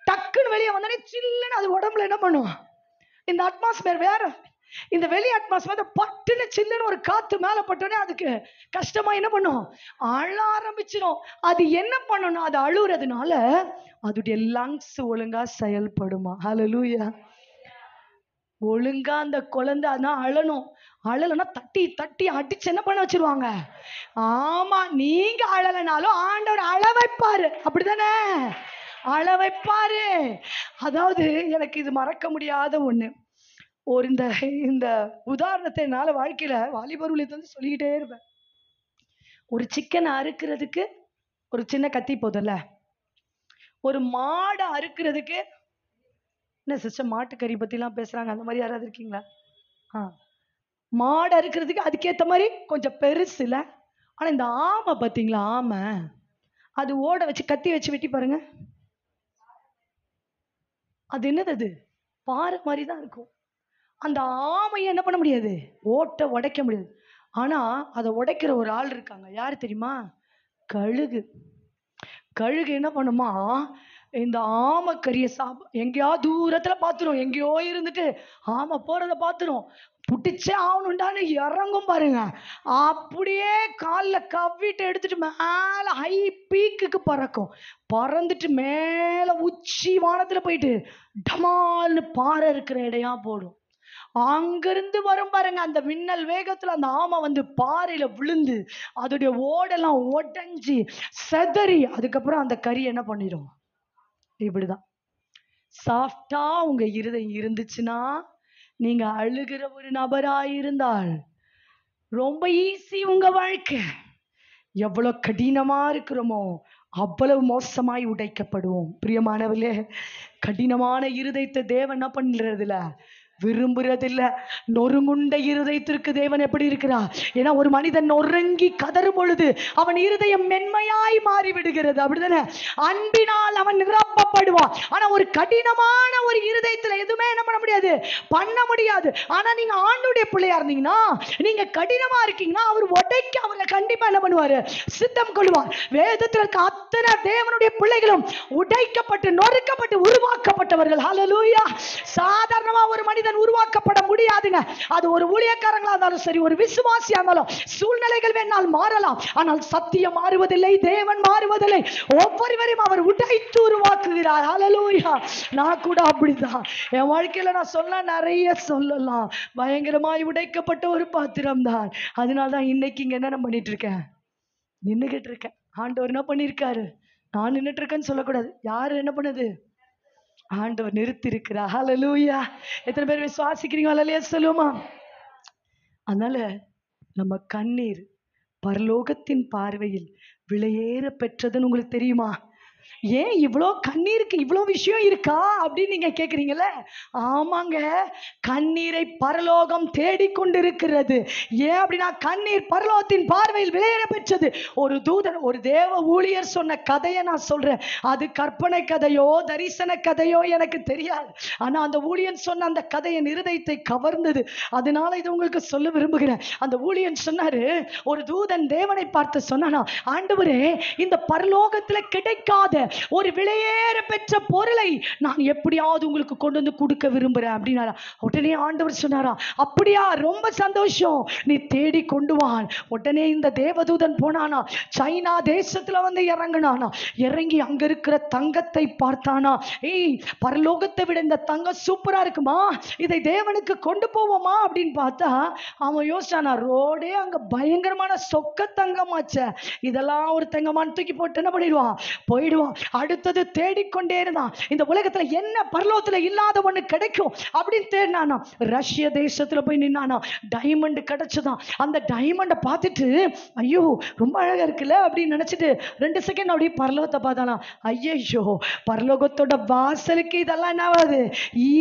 டக்குன்னு வெளியே வந்தோடனே சில்லுன்னு அது உடம்புல என்ன பண்ணும்? இந்த அட்மாஸ்பியர் வேற, இந்த வெளி அட்மாஸ்பியர் பட்டுன்னு சில்லுன்னு ஒரு காத்து மேல பட்டோடனே அதுக்கு கஷ்டமா என்ன பண்ணும்? அழ ஆரம்பிச்சிடும். அது என்ன பண்ணணும்? அது அழுறதுனால அதோடைய லங்ஸ் ஒழுங்கா செயல்படுமா? ஹல்லேலூயா. ஒழுங்கா அந்த குழந்தை அதான் அழணும். அழலைன்னா தட்டி தட்டி அடிச்சு என்ன பண்ண வச்சிருவாங்க? ஆமா, நீங்க அழலைனாலும் ஆண்டவர் அழ வைப்பாரு, அப்படிதானே? அழ வைப்பாரு. அதாவது எனக்கு இது மறக்க முடியாத ஒண்ணு. ஒரு இந்த உதாரணத்தை என்னால வாழ்க்கையில வாலிபருளை சொல்லிக்கிட்டே இருப்பேன். ஒரு சிக்கனை அறுக்கிறதுக்கு ஒரு சின்ன கத்தி போதல்ல, ஒரு மாடை அறுக்கிறதுக்கு என்ன சிஸ்டர் மாட்டுக்கறி பத்தி எல்லாம் பேசுறாங்க, அந்த மாதிரி யாராவது இருக்கீங்களா? மாடு அறுக்கிறதுக்கு அதுக்கேற்ற மாதிரி கொஞ்சம் பெருசு இல்ல. ஆனா இந்த ஆமை பாத்தீங்களா, ஆமை அது ஓட வச்சு கத்தி வச்சு வெட்டி பாருங்க, அது என்னது? அது பாறை மாதிரி தான் இருக்கும். அந்த ஆமையை என்ன பண்ண முடியாது, ஓட்டை உடைக்க முடியாது. ஆனா அதை உடைக்கிற ஒரு ஆள் இருக்காங்க. யாரு தெரியுமா? கழுகு. கழுகு என்ன பண்ணுமா, இந்த ஆமைக்கறியை எங்கேயாவது தூரத்துல பாத்துரும், எங்கேயோ இருந்துட்டு ஆமை போறத பாத்துரும், புட்டிச்சே ஆகணுண்டான்னு இறங்கும் பாருங்க. அப்படியே காலில் கவ்விட்டு எடுத்துட்டு மேல ஹை பீக்குக்கு பறக்கும். பறந்துட்டு மேல உச்சி வானத்துல போயிட்டு டமால்னு பாறை இருக்கிற இடையா போடும். அங்கிருந்து வரும் பாருங்க அந்த மின்னல் வேகத்துல அந்த ஆமை வந்து பாறையில விழுந்து அதோடைய ஓடெல்லாம் உடைஞ்சி செதறி அதுக்கப்புறம் அந்த கறி என்ன பண்ணிடும். இப்படிதான் சாஃப்டா உங்க இருதயம் இருந்துச்சுன்னா, நீங்க அழுகிற ஒரு நபராயிருந்தால் ரொம்ப ஈஸி உங்க வாழ்க்கை. எவ்வளவு கடினமா இருக்கிறோமோ அவ்வளவு மோசமாய் உடைக்கப்படுவோம். பிரியமானவர்களே, கடினமான இருதயத்தை தேவன் என்ன பண்றதில்ல, விரும்புறதில்ல. நொறுங்குண்ட இருதயத்திற்கு தேவன் எப்படி இருக்கிறார்? ஏன்னா ஒரு மனிதன் நொறுங்கி கதறும் பொழுது அவன் இருதயம் மென்மையாய் மாறி விடுகிறது, அப்படிதானே? அன்பினால் அவன் நிரப்பப்படுவான். ஆனா ஒரு கடினமான ஒரு இருதயத்துல எதுவுமே என்ன பண்ண முடியாது, பண்ண முடியாது. ஆனா நீங்க ஆண்டுடைய பிள்ளையா இருந்தீங்கன்னா, நீங்க கடினமா இருக்கீங்கன்னா அவர் உடைக்க அவரை கண்டிப்பா என்ன பண்ணுவாரு, சித்தம் கொள்வார். வேதத்தில் இருக்க அத்தனை தேவனுடைய பிள்ளைகளும் உடைக்கப்பட்டு நொறுக்கப்பட்டு உருவாக்கப்பட்டவர்கள். ஹல்லேலூயா. சாதாரணமா ஒரு மனிதன் உருவாக்கப்பட முடியாதுங்க. அது ஒரு ஊழியக்காரங்களா இருந்தாலும் சரி, ஒரு விசுவாசியா இருந்தாலும், சூழ்நிலைகள் வேணால் மாறலாம், ஆனால் சத்தியம் மாறுவதில்லை, தேவன் மாறுவதில்லை. ஒவ்வொருவரையும் அவர் உடைத்து உருவாக்குகிறார். ஹல்லேலூயா. நான் கூட அப்படிதான் என் வாழ்க்கையில நான் சொல்ல நிறைய சொல்லலாம். பயங்கரமாய் உடைக்கப்பட்ட ஒரு பாத்திரம் தான். அதனாலதான் இன்னைக்கு இங்க என்ன பண்ணிட்டு இருக்கேன், நின்னுகிட்டு இருக்கேன். ஆண்டவர் என்ன பண்ணிருக்காரு, நான் நின்னுட்டு இருக்கேன்னு சொல்லக்கூடாது. யாரு என்ன பண்ணுது, ஆண்டவர் நிறுத்தி இருக்கிறார். ஹல்லேலூயா. எத்தனை பேர் விசுவாசிக்கிறீங்க? ஹல்லேலூயா சொல்லுமா. அதனால நம்ம கண்ணீர் பரலோகத்தின் பார்வையில் விலையேற பெற்றதுன்னு உங்களுக்கு தெரியுமா? ஏன் இவ்வளோ கண்ணீருக்கு இவ்வளோ விஷயம் இருக்கா அப்படின்னு நீங்க கேக்குறீங்கல்ல. ஆமாங்க, கண்ணீரை பரலோகம் தேடிக்கொண்டிருக்கிறது. ஏன் அப்படின்னா கண்ணீர் பரலோகத்தின் பார்வையில் விலையேற பெற்றது. ஒரு தூதன், ஒரு தேவ ஊழியர் சொன்ன கதையை நான் சொல்றேன். அது கற்பனை கதையோ தரிசன கதையோ எனக்கு தெரியாது. ஆனா அந்த ஊழியன் சொன்ன அந்த கதை என் இருதயத்தை கவர்ந்தது. அதனால இது உங்களுக்கு சொல்ல விரும்புகிறேன். அந்த ஊழியன் சொன்னாரு, ஒரு தூதன் தேவனை பார்த்து சொன்னானா, ஆண்டவரே, இந்த பரலோகத்துல கிடைக்காத ஒரு விலையேற பெற்ற பொருளை நான் எப்படியாவது உங்களுக்கு கொண்டு வந்து கொடுக்க விரும்புறேன் அப்படின்னாரா. உடனே ஆண்டவர் சொன்னாரா, அப்படியா, ரொம்ப சந்தோஷம், நீ தேடி கொண்டு வா. உடனே இந்த தேவதூதன் போனானா, சைனா தேசத்துல வந்து இறங்கினானா. இறங்கி அங்க இருக்கிற தங்கத்தை பார்த்தானா. ஏய், பரலோகத்தை விட இந்த தங்கம் சூப்பரா இருக்குமா, இதை தேவனுக்கு கொண்டு போவோமா அப்படின்னு பார்த்தா அவன் யோசிச்சானா, ரோடே அங்க பயங்கரமான சொக்க தங்கமாச்ச, இதெல்லாம் ஒரு தங்கமான்னு தூக்கி போட்டு என்ன பண்ணிடுவான், போயிடுவான். அடுத்தது தேடிக்கொண்டே இருந்தான். இந்த உலகத்துல என்ன பரலோகத்துல இல்லாத ஒண்ணு கிடைக்கும் அப்படின்னு தேடினானா. ரஷ்ய தேசத்துல போய் நின்னானா. டைமண்ட் கிடைச்சதான். அந்த டைமண்டை பார்த்துட்டு, ஐயோ ரொம்ப அழகா இருக்குல்ல அப்படின்னு நினைச்சிட்டு 2 செகண்ட் அப்படியே பரலோகத்தை பார்த்தானா. ஐயோ, பரலோகத்தோட வாசலுக்கு இதெல்லாம் என்ன ஆகாது,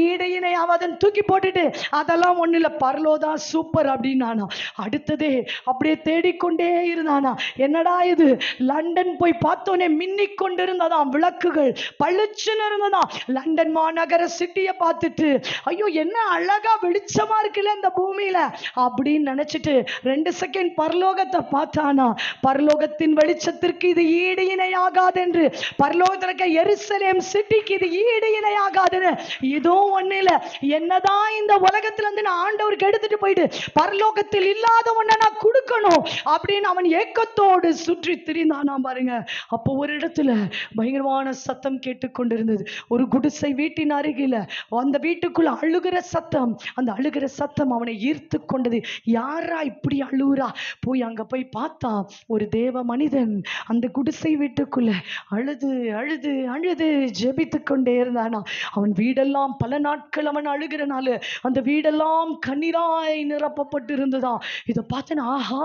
ஈடு இணை ஆகாதுன்னு தூக்கி போட்டுட்டு, அதெல்லாம் ஒண்ணு இல்ல, பரலோதான் சூப்பர் அப்படின்னானா. அடுத்ததே அப்படியே தேடிக்கொண்டே இருந்தானா. என்னடா இது, லண்டன் போய் பார்த்தோன்னே மின்னிக் கொண்டிருந்ததாம் விளக்குகள், பளிச்சுன்னு இருந்ததாம். லண்டன் மாநகர சிட்டியை பார்த்துட்டு, ஐயோ என்ன அழகா வெளிச்சமா இருக்குல்ல இந்த பூமியில அப்படின்னு நினைச்சிட்டு 2 செகண்ட் பரலோகத்தை பார்த்தானா. பரலோகத்தின் வெளிச்சத்திற்கு இது ஈடு இணையாகாது என்று, பரலோகத்தில் இருக்க எருசலேம் சிட்டிக்கு இது ஈடு இணையாகாதுன்னு, இதுவும் ஒண்ணு இல்ல, என்னதான் இந்த உலகத்துல இருந்து நான் ஆண்டவருக்கு எடுத்துட்டு போயிட்டு பரலோகத்தில் இல்லாத ஒன்ன நான் கொடுக்கணும் அப்படின்னு அவன் ஏக்கத்தோடு சுற்றி திரிந்தானா பாருங்க. அப்போ ஒரு இடத்துல பயங்கரமான சத்தம் கேட்டுக்கொண்டிருந்தது. ஒரு குடிசை வீட்டின் அருகில அந்த வீட்டுக்குள்ள அழுகிற சத்தம். அந்த அழுகிற சத்தம் அவனை ஈர்த்து கொண்டது. யாரா இப்படி அழுகுறா? போய் அங்க போய் பார்த்தா ஒரு தேவ மனிதன் அந்த குடிசை வீட்டுக்குள்ள அழுது அழுது அழுது ஜெபித்து கொண்டே இருந்தானா. அவன் வீடெல்லாம் பல நாட்கள் அவன் அழுகிறனால அந்த வீடெல்லாம் கண்ணீராய் நிரப்பப்பட்டு இருந்ததா. இதை பார்த்தனா, ஆஹா,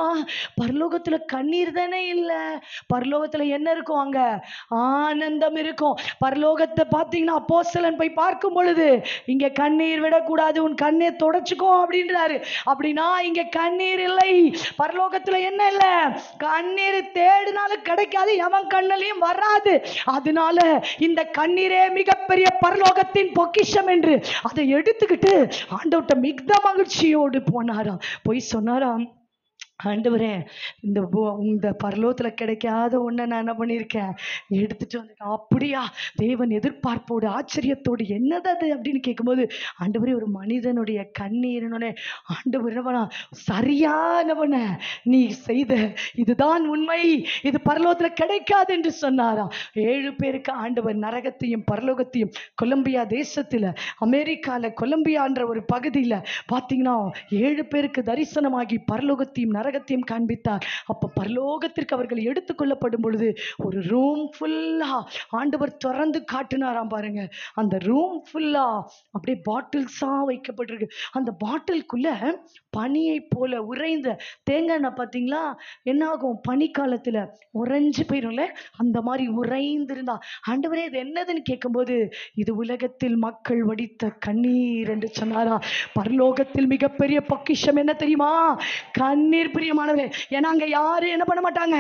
பரலோகத்துல கண்ணீர் தானே இல்ல, பரலோகத்துல என்ன இருக்கும் அங்க? ஆனந்தம் இருக்கும். பரலோகத்தை பார்த்தீங்கன்னா அப்போஸ்தலன் போய் பார்க்கும் பொழுது, இங்க கண்ணீர் விடக்கூடாது, உன் கண்ணை தொடச்சுக்கோ அப்படின்றாரு. அப்படின்னா இங்க கண்ணீர் இல்லை. பரலோகத்துல என்ன இல்ல? கண்ணீர் தேடினாலும் கிடைக்காது, எவன் கண்ணிலையும் வராது. அதனால இந்த கண்ணீரே மிகப்பெரிய பரலோகத்தின் பொக்கிஷம் என்று அதை எடுத்துக்கிட்டு ஆண்டவர்ட்ட மிகுந்த மகிழ்ச்சியோடு போனாராம். போய் சொன்னாராம், ஆண்டவரே, இந்த பரலோகத்துல கிடைக்காத ஒன்றை நான் என்ன பண்ணியிருக்கேன், எடுத்துட்டு வந்திருக்கேன். அப்படியா? தேவன் எதிர்பார்ப்போடு ஆச்சரியத்தோடு என்னது அது அப்படின்னு கேட்கும்போது, ஆண்டவரே ஒரு மனிதனுடைய கண்ணீரனே, ஆண்டவரவனா சரியானவன நீ செய்த, இதுதான் உண்மை, இது பரலோகத்துல கிடைக்காது என்று சொன்னாராம். 7 பேருக்கு ஆண்டவர் நரகத்தையும் பரலோகத்தையும் கொலம்பியா தேசத்துல, அமெரிக்கால கொலம்பியான்ற ஒரு பகுதியில பார்த்தீங்கன்னா 7 பேருக்கு தரிசனமாகி பரலோகத்தையும் நரகத்தையும் காண்பித்தார். அப்ப பரலோகத்திற்கு அவர்கள் எடுத்துக்கொள்ளப்படும் பொழுது ஒரு ரூம் ஃபுல்லா ஆண்டவர் திறந்து காட்டினாராம். பாருங்க, அந்த ரூம் ஃபுல்லா அப்படியே பாட்டில்ஸா வைக்கப்பட்டிருக்கு. அந்த பாட்டிலுக்குள்ள பனியை போல உறைந்த தேங்காய் எண்ணெய் பார்த்தீங்களா, என்ன ஆகும் பனிக்காலத்துல உறைஞ்சு போயிரும்ல, அந்த மாதிரி உறைந்திருந்தா. ஆண்டவரே இது என்னதுன்னு கேட்கும்போது, இது உலகத்தில் மக்கள் வடித்த கண்ணீர் என்று சொன்னாரா. பரலோகத்தில் மிகப்பெரிய பொக்கிஷம் என்ன தெரியுமா? கண்ணீர். பிரியமானவரே, ஏன்னா அங்க யாரும் என்ன பண்ண மாட்டாங்க,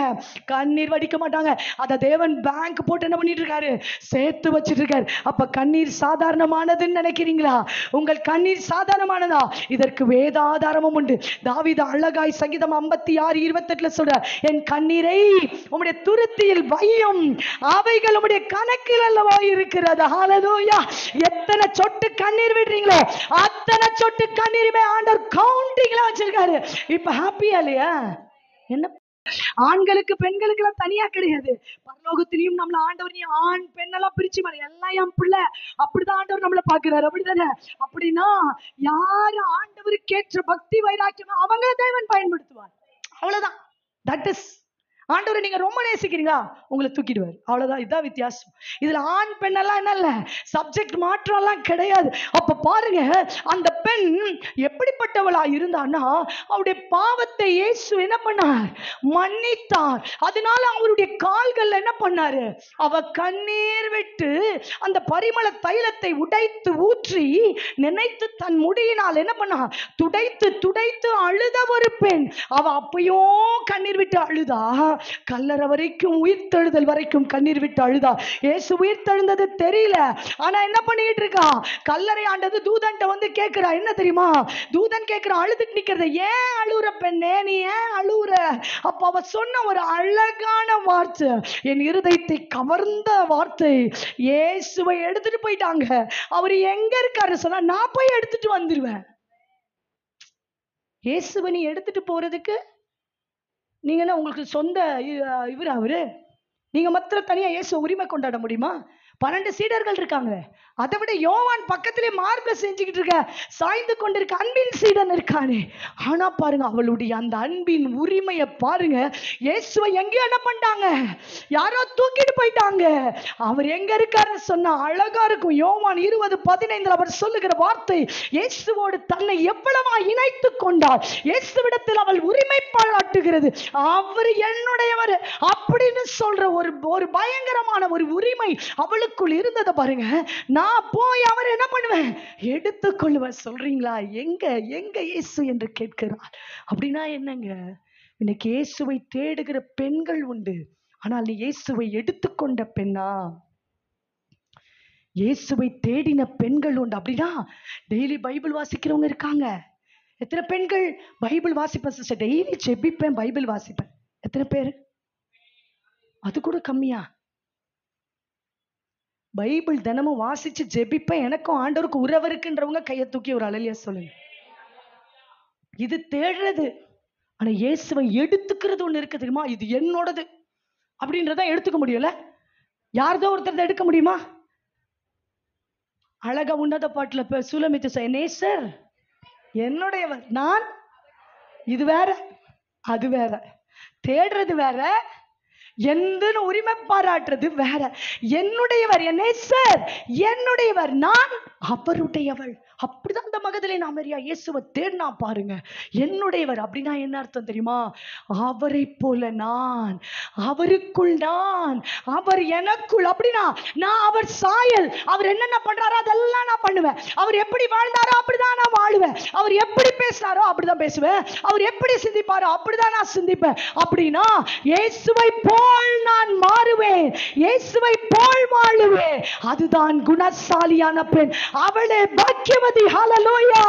கண்ணீர் வடிக்க மாட்டாங்க. அத தேவன் பேங்க் போட்டு என்ன பண்ணிட்டு இருக்காரு, சேர்த்து வச்சிட்டு இருக்காரு. அப்ப கண்ணீர் சாதாரணமானதுன்னு நினைக்கிறீங்களா? உங்கள் கண்ணீர் சாதாரணமானதா? இதற்கு வேதாதாரமும் உண்டு. தாவீது அழகாய் சங்கீதம் 56:28 சொல்ற, என் கண்ணீரை உம்முடைய துருத்தியில் வையும், அவைகள் உம்முடைய கணக்கில் அல்லவா இருக்கிறது. ஹல்லேலூயா. எத்தனை சொட்டு கண்ணீர் விடுறீங்களோ அத்தனை சொட்டு கண்ணீருமே ஆண்டவர் கவுண்டிங்ல வச்சிருக்காரு. இப்ப ஹாப்பியா இல்லையா? என்ன, ஆண்களுக்கு பெண்களுக்கு எல்லாம் தனியா கிடையாது. பரலோகத்திலையும் நம்மள ஆண்டவர் ஆண் பெண்ணெல்லாம் பிரிச்சு எல்லாம் என் பிள்ளை அப்படிதான் ஆண்டவர் நம்மள பாக்குறாரு. அப்படிதானே? அப்படின்னா யாரு ஆண்டவருக்கு ஏற்ற பக்தி வைராக்கியம் அவங்க தேவன் பயன்படுத்துவார். அவ்வளவுதான். தட் இஸ் ஆண்டவரை நீங்க ரொம்ப நேசிக்கிறீங்களா, உங்களை தூக்கிடுவார். அவ்வளவுதான். இதுதான் வித்தியாசம். இதுல ஆண் பெண் எல்லாம் என்ன இல்ல, சப்ஜெக்ட் மாற்றம் எல்லாம் கிடையாது. அப்ப பாருங்க, அந்த பெண் எப்படிப்பட்டவளா இருந்தான்னா, அவருடைய பாவத்தை இயேசு என்ன பண்ணார், மன்னித்தார். அதனால அவருடைய கால்கள் என்ன பண்ணாரு, அவ கண்ணீர் விட்டு அந்த பரிமள தைலத்தை உடைத்து ஊற்றி நினைத்து தன் முடியினால் என்ன பண்ணா, துடைத்து துடைத்து அழுத ஒரு பெண். அவ அப்பயும் கண்ணீர் விட்டு அழுதா. கல்லறை வரைக்கும், உயிர்த்தெழுதல் வரைக்கும் கண்ணீர் விட்டு அழுதா. இயேசு உயிர்த்தெழுந்தது தெரியல, ஆனா என்ன பண்ணிட்டு இருக்கா, கல்லறை ஆண்டது தூதன்ட்ட வந்து கேட்கிறா. என்ன தெரியுமா தூதன் கேட்கிறா, அழுதுட்டு நிக்கிறத, ஏன் அழுற பெண்ணே, நீ ஏன் அழுற? அப்ப அவ சொன்ன ஒரு அழகான வார்த்தை, என் இருதயத்தை கவர்ந்த வார்த்தை. இயேசுவை எடுத்துட்டு போயிட்டாங்க. அவர் எங்க இருக்காரு சொன்னா, நான் போய் எடுத்துட்டு வந்துருவேன். இயேசுவை நீ எடுத்துட்டு போறதுக்கு நீங்க என்ன உங்களுக்கு சொந்த இவர் அவரு? நீங்க மாத்திரம் தனியா இயேசு உரிமை கொண்டாட முடியுமா? 12 சீடர்கள் இருக்காங்க. அதை விட யோவான் பக்கத்திலே மார்பை செஞ்சுக்கிட்டு இருக்க, சாய்ந்து கொண்டிருக்க அன்பின் சீடன் இருக்கானே. ஆனா பாருங்க, அவளுடைய அந்த அன்பின் உரிமையை பாருங்க. இயேசுவை எங்கேயோ என்ன பண்ணிட்டாங்க, யாரோ தூக்கிட்டு போயிட்டாங்க. அவர் எங்க இருக்காருன்னு சொன்னா அழகா இருக்கும். யோவான் 20:15 அவர் சொல்லுகிற வார்த்தை, இயேசுவோடு தன்னை எவ்வளவா இணைத்து கொண்டார். இயேசுவிடத்தில் அவள் உரிமை பாராட்டுகிறது. அவர் என்னுடையவர் அப்படின்னு சொல்ற ஒரு பயங்கரமான ஒரு உரிமை அவளுக்குள் இருந்ததை பாருங்க. நான் போய் அவர் என்ன பண்ணுவேன், எடுத்துக்கொள்ளுவேன். சொல்றீங்களா? எங்க எங்க இயேசு என்று கேட்கிறார். அப்படின்னா என்னங்க, இன்னைக்கு இயேசுவை தேடுகிற பெண்கள் உண்டு, ஆனால் நீ இயேசுவை எடுத்துக்கொண்ட பெண்ணா? இயேசுவை தேடின பெண்கள் உண்டு. அப்படின்னா டெய்லி பைபிள் வாசிக்கிறவங்க இருக்காங்க. எத்தனை பெண்கள் பைபிள் வாசிப்பேன் சிஸ்டர், டெய்லி ஜெபிப்பேன், பைபிள் வாசிப்பேன்? எத்தனை பேர்? அது கூட கம்மியா? பைபிள் தினமும் வாசிச்சு ஜெபிப்பேன், எனக்கும் ஆண்டவருக்கு உறவு இருக்குன்றவங்க கையை தூக்கி ஒரு அலையில சொல்லுங்க. இது தேடுறது. ஆனா இயேசுவை எடுத்துக்கிறது ஒண்ணு இருக்கு தெரியுமா, இது என்னோடது அப்படின்றத எடுத்துக்க முடியல. யார்தோ ஒருத்தர் எடுக்க முடியுமா? அழகா உன்னத பாட்டுல சுலமித்து நேசர் என்னுடையவர், நான் இது வேற அது வேற. தேடுறது வேற, எந்த உரிமை பாராட்டுறது வேற. என்னுடையவர், என் நேசர் என்னுடையவர், நான் அவருடையவள். அப்படிதான் அந்த மகதலேனா மரியா இயேசுவை தேடினா பாருங்க. என்னுடையவர் அப்படின்னா என்ன அர்த்தம் தெரியுமா? அவரை போல நான், அவருக்குள் நான், அவர் எனக்குள். அப்படின்னா நான் அவர் சாயல். அவர் என்னென்ன பண்றாரோ அதெல்லாம் நான் பண்ணுவேன். அவர் எப்படி வாழ்ந்தாரோ அப்படிதான் நான் வாழுவேன். அவர் எப்படி பேசினாரோ அப்படிதான் பேசுவேன். அவர் எப்படி சிந்திப்பாரோ அப்படிதான் நான் சிந்திப்பேன். அப்படின்னா இயேசுவை போல் நான் மாறுவேன், இயேசுவை போல் வாழுவேன். அதுதான் குணசாலியான பெண். அவளே பாக்கியவதி. ஹல்லேலூயா.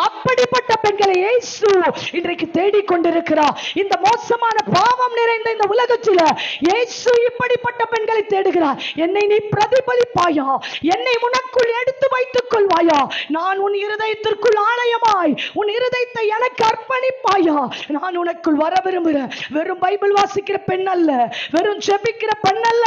அப்படிப்பட்ட பெண்களை இயேசு இன்றைக்கு தேடிக் கொண்டிருக்கிறார். இந்த மோசமான பாவம் நிறைந்த இந்த உலகத்தில் இயேசு இப்படிப்பட்ட பெண்களை தேடுகிறார். என்னை நீ பிரதிபலிப்பாயா? என்னை உனக்குள் எடுத்து வைத்துக் கொள்வாயா? நான் உன் இருதயத்திற்குள் ஆலயமாய் உன் இருதயத்தை எனக்கு அர்ப்பணிப்பாயா? நான் உனக்குள் வர விரும்புகிறேன். வெறும் பைபிள் வாசிக்கிற பெண் அல்ல, வெறும் ஜெபிக்கிற பெண் அல்ல,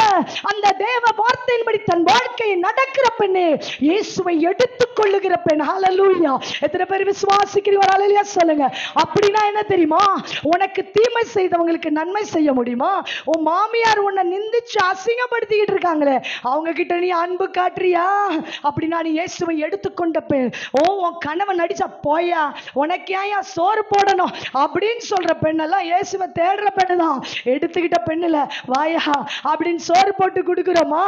அந்த தேவ வார்த்தையின்படி தன் வாழ்க்கையை நடக்கிற பெண்ணே, இயேசுவை எடுத்துக் கொள்ளுகிற பெண். ஹல்லேலூயா. எத்தனை பேர் விசுவாசிக்கிறீங்க? ஹல்லேலூயா சொல்லுங்க. அப்படின்னா என்ன தெரியுமா? உனக்கு தீமை செய்தவங்களுக்கு நன்மை செய்ய முடியுமா? உன் மாமியார் உன்னை நிந்திச்சு அசிங்கப்படுத்திக்கிட்டு இருக்காங்களே, அவங்க கிட்ட நீ அன்பு காட்டுறியா? அப்படின்னா நீ இயேசுவை எடுத்துக்கொண்ட பெண். உன் கணவன் நடிச்சா போயா, உனக்கு ஏன் சோறு போடணும் அப்படின்னு சொல்ற பெண்ணெல்லாம் இயேசுவை தேடுற பெண்ணு தான். எடுத்துக்கிட்ட பெண்ணுல வாயா அப்படின்னு சோறு போட்டு கொடுக்கிறோமா?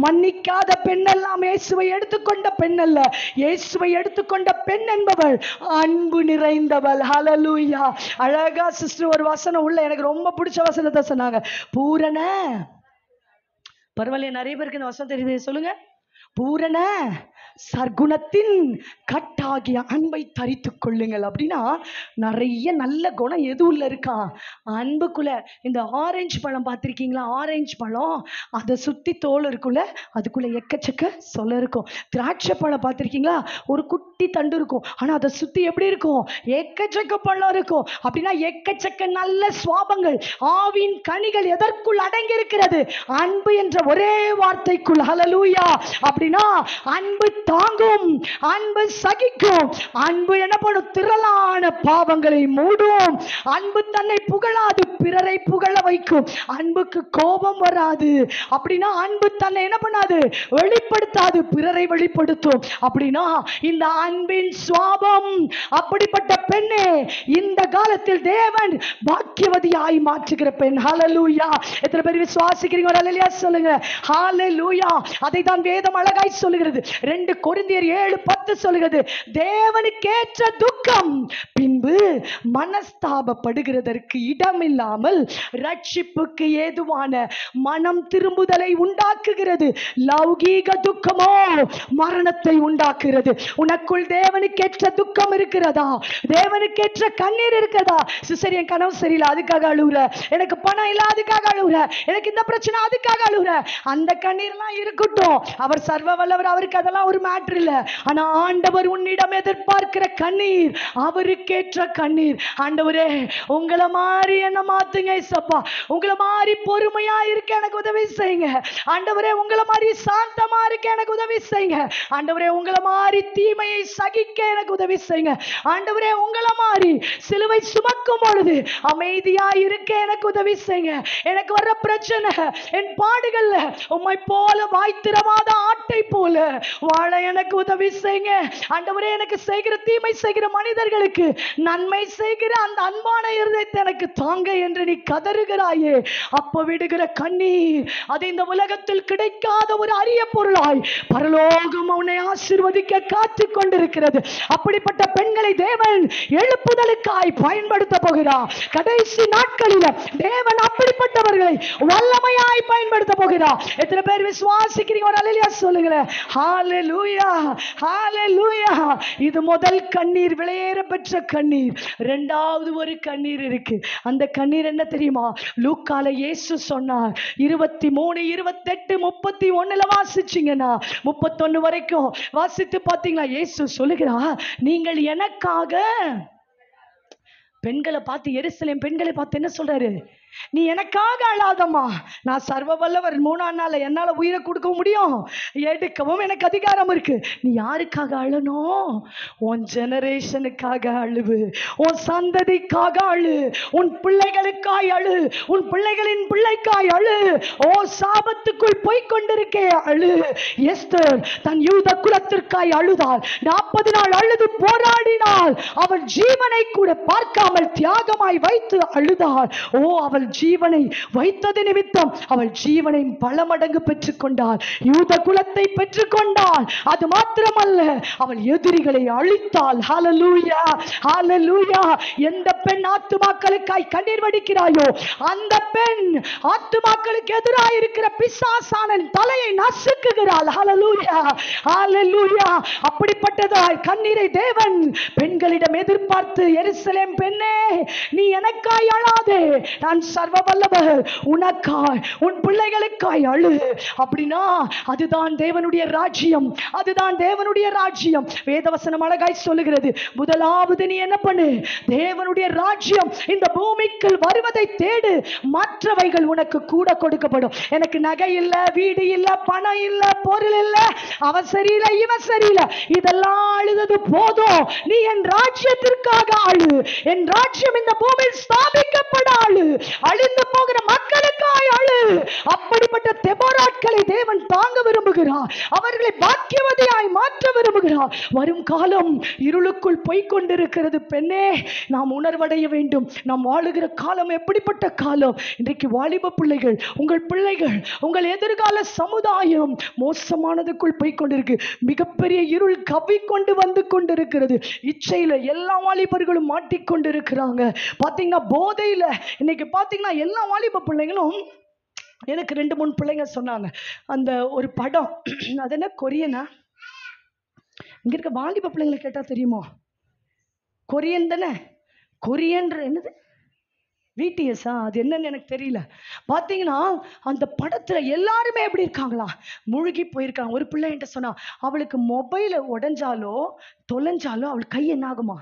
மன்னிக்காத பெண் எல்லாம் இயேசுவை எடுத்துக்கொண்ட பெண் அல்ல. இயேசுவை எடுத்துக்கொண்ட பெண் என்பவள் அன்பு நிறைந்தவள். ஹல்லேலூயா. அழகா சிஸ்டர் ஒரு வசனம் உள்ள எனக்கு ரொம்ப பிடிச்ச வசனத்தை சொன்னாங்க. பூரண, பரவாயில்ல நிறைய பேருக்கு இந்த வசனம் தெரியுது, சொல்லுங்க. பூரண சர்க்குணத்தின் கட்டாகிய அன்பை தரித்துக் கொள்ளுங்கள். அப்படின்னா நிறைய நல்ல குணம் எது உள்ள இருக்கா? அன்புக்குள்ள. இந்த ஆரஞ்சு பழம் பார்த்திருக்கீங்களா? ஆரஞ்சு பழம் அதை சுத்தி தோல் இருக்குல்ல, அதுக்குள்ள எக்கச்சக்க சொல இருக்கும். திராட்சை பழம் பார்த்திருக்கீங்களா? ஒரு குட்டி தண்டு இருக்கும், ஆனா அதை சுத்தி எப்படி இருக்கும்? எக்கச்சக்க பழம் இருக்கும். அப்படின்னா எக்கச்சக்க நல்ல சுவாபங்கள், ஆவின் கனிகள் எதற்குள் அடங்கி இருக்கிறது? அன்பு என்ற ஒரே வார்த்தைக்குள். ஹல்லேலூயா. அப்படின்னா அன்பு தாங்கும், அன்பு சகிக்கும், அன்பு என்ன பண்ணும்? திரளான பாவங்களை மூடும். அன்பு தன்னை புகழாது, பிறரை புகழ வைக்கும். அன்புக்கு கோபம் வராது. அப்படின்னா அன்பு தன்னை என்ன பண்ணாது? வெளிப்படுத்தாது, பிறரை வெளிப்படுத்தும். அப்படின்னா இந்த அன்பின் சுவாபம். அப்படிப்பட்ட பெண்ணே இந்த காலத்தில் தேவன் பாக்கியவதியாய் மாற்றுகிற பெண். ஹல்லேலூயா. எத்தனை பேர் விசுவாசிக்கிறீங்க? ஹல்லேலூயா சொல்லுங்க. ஹல்லேலூயா. அதை தான் வேதம் அழகாய் சொல்லுகிறது. 2 கொரிந்தியர் 7:10 சொல்லுகிறது, தேவனுக்கேற்ற துக்கம் பின்பு மனஸ்தாபப்படுகிறதற்கு இடமில்லாமல் ரட்சிப்புக்கு ஏதுவான மனம் திரும்புதலை உண்டாக்குகிறது. லௌகீக துக்கமோ மரணத்தை உண்டாக்குகிறது. உனக்குள் தேவனுக்கேற்ற துக்கம் இருக்கிறதா? தேவனுக்கேற்ற கண்ணீர் இருக்கிறதா? சிஸ்டர் என் கனவு சரியில்லை அதுக்காக அழுகுற, எனக்கு பணம் இல்ல அதுக்காக அழுகுற, எனக்கு இந்த பிரச்சனை அதுக்காக அழுகுற, அந்த கண்ணீர்லாம் இருக்கட்டும். அவர் சர்வ வல்லவர், அவருக்கு அதெல்லாம் ஒரு மேட்டர் இல்ல. ஆனா ஆண்டவர் உன்னிடம் எதிர்பார்க்கிற கண்ணீர் அவருக்கேற்ற கண்ணீர். ஆண்டவரே உங்களை மாதிரி என்ன மாத்துங்க இயேசப்பா. உங்களை மாதிரி பொறுமையா இருக்க எனக்கு உதவி செய்யுங்க ஆண்டவரே. உங்களை மாதிரி சாந்தமா இருக்க எனக்கு உதவி செய்யுங்க ஆண்டவரே. உங்களை மாதிரி தீமையை சகிக்க எனக்கு உதவி செய்யுங்க ஆண்டவரே. உங்களை மாதிரி சிலுவை சுமக்கும் பொழுது அமைதியா இருக்க எனக்கு உதவி செய்யுங்க. எனக்கு வர்ற பிரச்சனை, என் பாடுகள்ல உம்மை போல வாய்த்திரவாத ஆட்டை போல வாழ எனக்கு உதவி செய்யுங்க ஆண்டவரே. எனக்கு செய்கிற தீமை செய்கிற மனிதர்களுக்கு நன்மை செய்கிற அந்த அன்பான இருதயத்தை எனக்கு தாங்க என்று நீ கதறுகிறாயே. அப்ப விடுகிற கண்ணீர் அது இந்த உலகத்தில் கிடைக்காத ஒரு அரிய பொருளாய் பரலோகம் உன்னை ஆசீர்வதிக்க காத்து கொண்டிருக்கிறது. அப்படிப்பட்ட பெண்களை தேவன் எழுப்புதலுக்காய் பயன்படுத்த போகிறார். கடைசி நாட்களில் தேவன் அப்படிப்பட்டவர்களை வல்லமையாய் பயன்படுத்த போகிறார். எத்தனை பேர் விசுவாசிக்கிறீங்க? ஒரு அல்லேலூயா சொல்லுங்களேன். ஹல்லேலூயா, ஹல்லேலூயா. இது முதல் கண்ணீர், விலையேற பெற்ற கண்ணீர். இரண்டாவது ஒரு கண்ணீர் இருக்கு. அந்த கண்ணீர் என்ன தெரியுமா? லூக்கால இயேசு சொன்னார். 23, 28, 31 வாசிச்சீங்கன்னா 31 வரைக்கும் வாசித்து பார்த்தீங்களா? இயேசு சொல்லுகிறார், நீங்கள் எனக்காக பெண்களை பார்த்து, எருசலேம் பெண்களை பார்த்து என்ன சொல்றாரு? நீ எனக்காக அழாதம்மா, நான் சர்வ வல்லவர், 3ஆம் நாள் என்னால உயிரை கொடுக்க முடியும், எடுக்கவும் எனக்கு அதிகாரம் இருக்கு. நீ யாருக்காக அழணும்? உன் ஜெனரேஷனுக்காக அழுவு, உன் சந்ததிக்காக அழு, உன் பிள்ளைகளுக்காய் அழு, உன் பிள்ளைகளின் பிள்ளைக்காய் அழு. ஓ சாபத்துக்குள் போய்கொண்டிருக்கே அழு. எஸ்தர் தன் யூத குலத்திற்காய் அழுதாள். 40 நாள் அழுது போராடினாள். அவள் ஜீவனை கூட பார்க்காமல் தியாகமாய் வைத்து அழுதாள். ஓ அவள் ஜீவனை வைத்தது நிமித்தம் அவள் ஜீவனை பல மடங்கு பெற்றுக்கொண்டாள். யூத குலத்தை பெற்றுக்கொண்டாள். அது மாத்திரமல்ல, அவள் எதிரிகளை அழித்தாள். ஹல்லேலூயா, ஹல்லேலூயா. எந்த பெண் ஆத்துமாக்களுக்காய் கண்ணீர் வடிக்கிறாயோ அந்த பெண் ஆத்துமாக்களுக்கு எதிராக இருக்கிற பிசாசான தலையை நசுக்குகிறாள். ஹல்லேலூயா, ஹல்லேலூயா. அப்படிப்பட்டதாய் கண்ணீரை தேவன் பெண்களிடம் எதிர்பார்த்து, எருசலேம் பெண்ணே, நீ எனக்காய் அழாதே, நான் சர்வ வல்லவர், உனக்காய் உன் பிள்ளைகளுக்காய் அழு. அப்படின்னா அதுதான் தேவனுடைய ராஜ்யம், அதுதான் தேவனுடைய ராஜ்யம். வேதவசனம் அழகாய் சொல்லுகிறது, முதலாவது நீ என்ன பண்ணு? தேவனுடைய ராஜ்யம் இந்த பூமிக்கு வருவதை தேடு, மற்றவைகள் உனக்கு கூட கொடுக்கப்படும். எனக்கு நகை இல்ல, வீடு இல்ல, பணம் இல்ல, பொருள் இல்ல, அவன் சரியில்லை, இவன் சரியில்லை, இதெல்லாம் அழுதது போதும். நீ என் ராஜ்யத்திற்காக அழு. என் ராஜ்யம் இந்த பூமியில் ஸ்தாபிக்கப்பட அழு. அழிந்து போகிற மக்களுக்காய் அழு. அப்படிப்பட்ட தெபோராட்களை தேவன் தாங்க விரும்புகிறார். அவர்களை பாக்கியவதியாய் மாற்ற விரும்புகிறார். வரும் காலம் இருளுக்குள் போய்கொண்டிருக்கிறது. பெண்ணே, நாம் உணர்வடைய வேண்டும். நாம் வாழுகிற காலம் எப்படிப்பட்ட காலம்? இன்றைக்கு வாலிப பிள்ளைகள், உங்கள் பிள்ளைகள், உங்கள் எதிர்கால சமுதாயம் மோசமானதுக்குள் போய்கொண்டிருக்கு. மிகப்பெரிய இருள் கவ்விக்கொண்டு வந்து கொண்டிருக்கிறது. இச்சையில எல்லா வாலிபர்களும் மாட்டிக்கொண்டிருக்கிறாங்க. பாத்தீங்கன்னா போதையில இன்னைக்கு பாத்தீங்கன்னா எல்லா வாலிப பிள்ளைங்களும். எனக்கு 2-3 பிள்ளைங்க சொன்னாங்க, அந்த ஒரு படம், அது என்ன கொரியனா, இங்க இருக்க வாலிப பிள்ளைங்களை கேட்டா தெரியுமா? கொரியன் தானே, கொரியன் என்னது விடிஎஸ்ஸா, அது என்னன்னு எனக்கு தெரியல. பார்த்தீங்கன்னா அந்த படத்தில் எல்லாருமே எப்படி இருக்காங்களா, முழுகி போயிருக்காங்க. ஒரு பிள்ளை என்கிட்ட சொன்னா, அவளுக்கு மொபைலை உடஞ்சாலோ தொலைஞ்சாலோ அவள் கை என்ன ஆகுமா,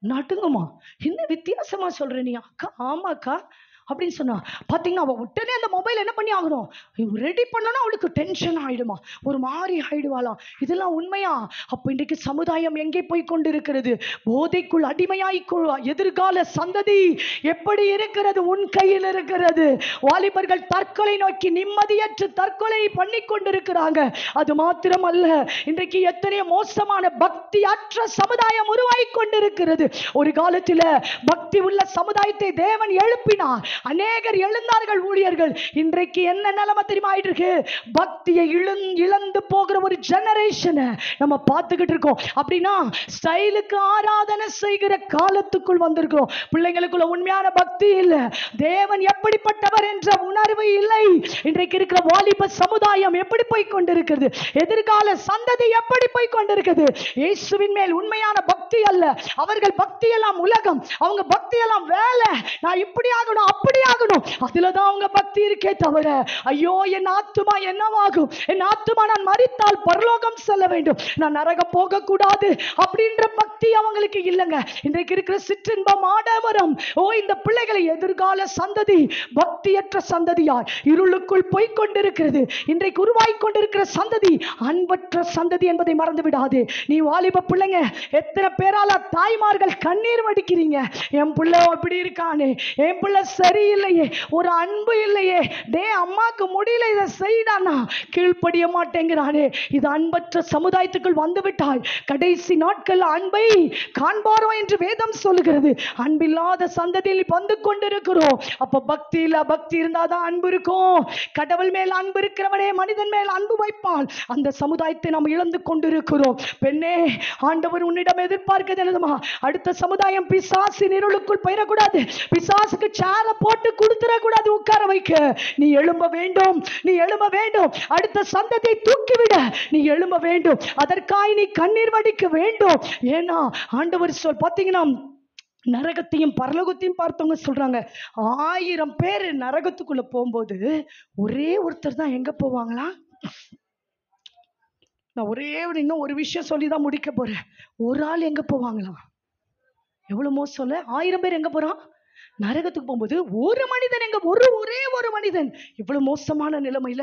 நடுங்குமா. என்ன வித்தியாசமா சொல்ற நீ? அக்கா ஆமாக்கா அப்படின்னு சொன்னா. பார்த்தீங்கன்னா அவள் உடனே அந்த மொபைல் என்ன பண்ணி ஆகணும், ரெடி பண்ணணும். அவளுக்கு டென்ஷன் ஆயிடுமா, ஒரு மாதிரி ஆயிடுவாளாம். இதெல்லாம் உண்மையா? அப்போ இன்றைக்கு சமுதாயம் எங்கே போய் கொண்டிருக்கிறது? போதைக்குள் அடிமையாய். எதிர்கால சந்ததி எப்படி இருக்கிறது? உன் கையில் இருக்கிறது. வாலிபர்கள் தற்கொலை நோக்கி நிம்மதியற்று தற்கொலை பண்ணி கொண்டிருக்கிறாங்க. அது மாத்திரமல்ல, இன்றைக்கு எத்தனை மோசமான பக்தி அற்ற சமுதாயம் உருவாகி கொண்டிருக்கிறது. ஒரு காலத்தில் பக்தி உள்ள சமுதாயத்தை தேவன் எழுப்பினார். அநேகர் எழுந்தார்கள் ஊழியர்கள். இன்றைக்கு என்ன நிலைமை தெரியுமா ஆயிட்டு? பக்தியை இழந்து போகிற ஒரு ஜெனரேஷனை நம்ம பார்த்துக்கிட்டு இருக்கோம். அப்படின்னா ஸ்டைலுக்கு ஆராதனை செய்கிற காலத்துக்குள் வந்திருக்கிறோம். பிள்ளைங்களுக்குள்ள உண்மையான பக்தி இல்லை, தேவன் எப்படிப்பட்டவர் என்ற உணர்வு இல்லை. இன்றைக்கு இருக்கிற வாலிப சமுதாயம் எப்படி போய் கொண்டிருக்கிறது? எதிர்கால சந்ததி எப்படி போய் கொண்டிருக்கிறது? இயேசுவின் மேல் உண்மையான பக்தி அல்ல. அவர்கள் பக்தி எல்லாம் உலகம், அவங்க பக்தி எல்லாம் வேலை. நான் இப்படி ஆகணும், அப்படி ஆகணும், அதுலதான் அவங்க பக்தி இருக்கே தவிர, ஐயோ என் ஆத்துமா என்னவாகும், என் ஆத்துமா நான் மரித்தால் பரலோகம் செல்ல வேண்டும், நான் நரகம் போக கூடாது அப்படின்ற பக்தி அவங்களுக்கு இல்லைங்க. இன்றைக்கு இருக்கிற சிற்றின்பம் ஆடவரம். ஓ இந்த பிள்ளைகளை எதிர்கால சந்ததி பக்தியற்ற சந்ததியார் இருளுக்குள் போய்கொண்டிருக்கிறது. இன்றைக்கு உருவாகி கொண்டிருக்கிற சந்ததி அன்பற்ற சந்ததி என்பதை மறந்து விடாதே. நீ வாலிப பிள்ளைங்க, எத்தனை பேரால தாய்மார்கள் கண்ணீர் வடிக்கிறீங்க, என் பிள்ளை அப்படி இருக்கானே, என் பிள்ளை சரியில்லையே, ஒரு அன்பு இல்லையே, டே அம்மாக்கு முடியல இதை செய்தானா, கீழ்ப்படிய மாட்டேங்கிறானே. இது அன்பற்ற சமுதாயத்துக்குள் வந்துவிட்டாய். கடைசி நாட்கள் அன்பை காண்பாரோ என்று வேதம் சொல்லுகிறது. அன்பில்லாத சந்ததியில் வந்து கொண்டிருக்கிறோம். அப்ப பக்தி இல்ல, பக்தி இருந்தாதான் அன்பு இருக்கும். கடவுள் மேல் அன்பு இருக்கிறவனே மனிதன் மேல் அன்பு வைப்பால். அந்த சமுதாயத்தை நாம் இழந்து கொண்டிருக்கிறோம். பெண்ணே, ஆண்டவர் உன்னிடம் எதிர்பார்க்கிறது என்னதுமா? அடுத்த சமுதாயம் பிசாசின் இருளுக்குள் போயிடக்கூடாது. பிசாசுக்கு சேர போட்டு கொடுத்துடக்கூடாது, உட்கார வைக்க. நீ எழும்ப வேண்டும், நீ எழும்ப வேண்டும். அடுத்த சந்ததியை தூக்கிவிட நீ எழும்ப வேண்டும். அதற்காக நீ கண்ணீர் வடிக்க வேண்டும். ஏன்னா ஆண்டவர் சொல் பார்த்தீங்கன்னா, நரகத்தையும் பரலோகத்தையும் பார்த்தவங்க சொல்றாங்க, 1000 பேர் நரகத்துக்குள்ள போகும்போது ஒரே ஒருத்தர் தான் எங்க போவாங்களா? நான் இன்னும் ஒரு விஷயம் சொல்லிதான் முடிக்க போறேன். ஒரு ஆள் எங்க போவாங்களா? எவ்வளவு மோசம். 1000 பேர் எங்க போறான்? நரகத்துக்கு போகும்போது ஒரு மனிதன் எங்க ஒரே ஒரு மனிதன் இவ்வளவு மோசமான நிலைமையில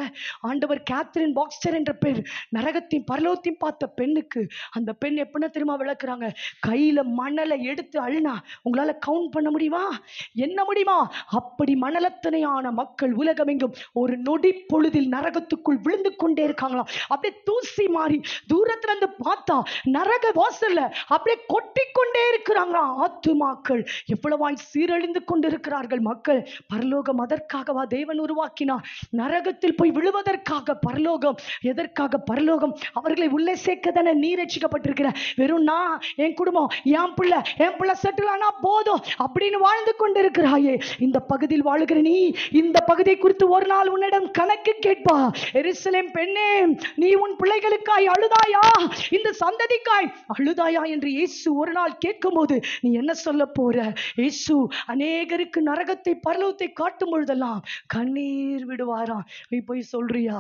ஆண்டவர் கேத்ரின் பாக்ஸ்டர் என்ற பேர் நரகத்தையும் பரலோகத்தையும் பார்த்த பெண்ணுக்கு அந்த பெண் எப்படின்னா திரும்ப விளக்குறாங்க, கையில மணலை எடுத்து அழுனா உங்களால கவுண்ட் பண்ண முடியுமா, என்ன முடியுமா? அப்படி மணலத்தனையான மக்கள் உலகம் எங்கும் ஒரு நொடி பொழுதில் நரகத்துக்குள் விழுந்து கொண்டே இருக்காங்களாம். அப்படியே தூசி மாறி தூரத்துல இருந்து பார்த்தா நரக வாசல்ல அப்படியே கொட்டிக்கொண்டே இருக்கிறாங்களாம். ஆத்துமாக்கள் எவ்வளவாய் சீரழிந்து கொண்டிருக்கிறார்கள். மக்கள் பரலோகம் அதற்காகவா தேவன் உருவாக்கினார்? நரகத்தில் போய் விழுவதற்காக பரலோகம். எதற்காக பரலோகம்? அவர்களை உள்ளே சேர்க்க தானே நீ ரட்சிக்கப்பட்டிருக்கிற. வெறும் நான், என் குடும்பம், என் பிள்ளை செட்டில் ஆனா போதும் அப்படின்னு வாழ்ந்து கொண்டிருக்கிறாயே. இந்த பகுதியில் வாழுகிற நீ இந்த பகுதியை குறித்து ஒரு நாள் உன்னிடம் கணக்கு கேட்பா. எருசலேம் பெண்ணே, நீ உன் பிள்ளைகளுக்காய் அழுதாயா, இந்த சந்ததிக்காய் அழுதாயா என்று இயேசு ஒரு நாள் கேட்கும் போது நீ என்ன சொல்ல போற? இயேசு அநேகருக்கு நரகத்தை பரலோகத்தை காட்டும் பொழுதெல்லாம் கண்ணீர் விடுவாராம். நீ போய் சொல்றியா?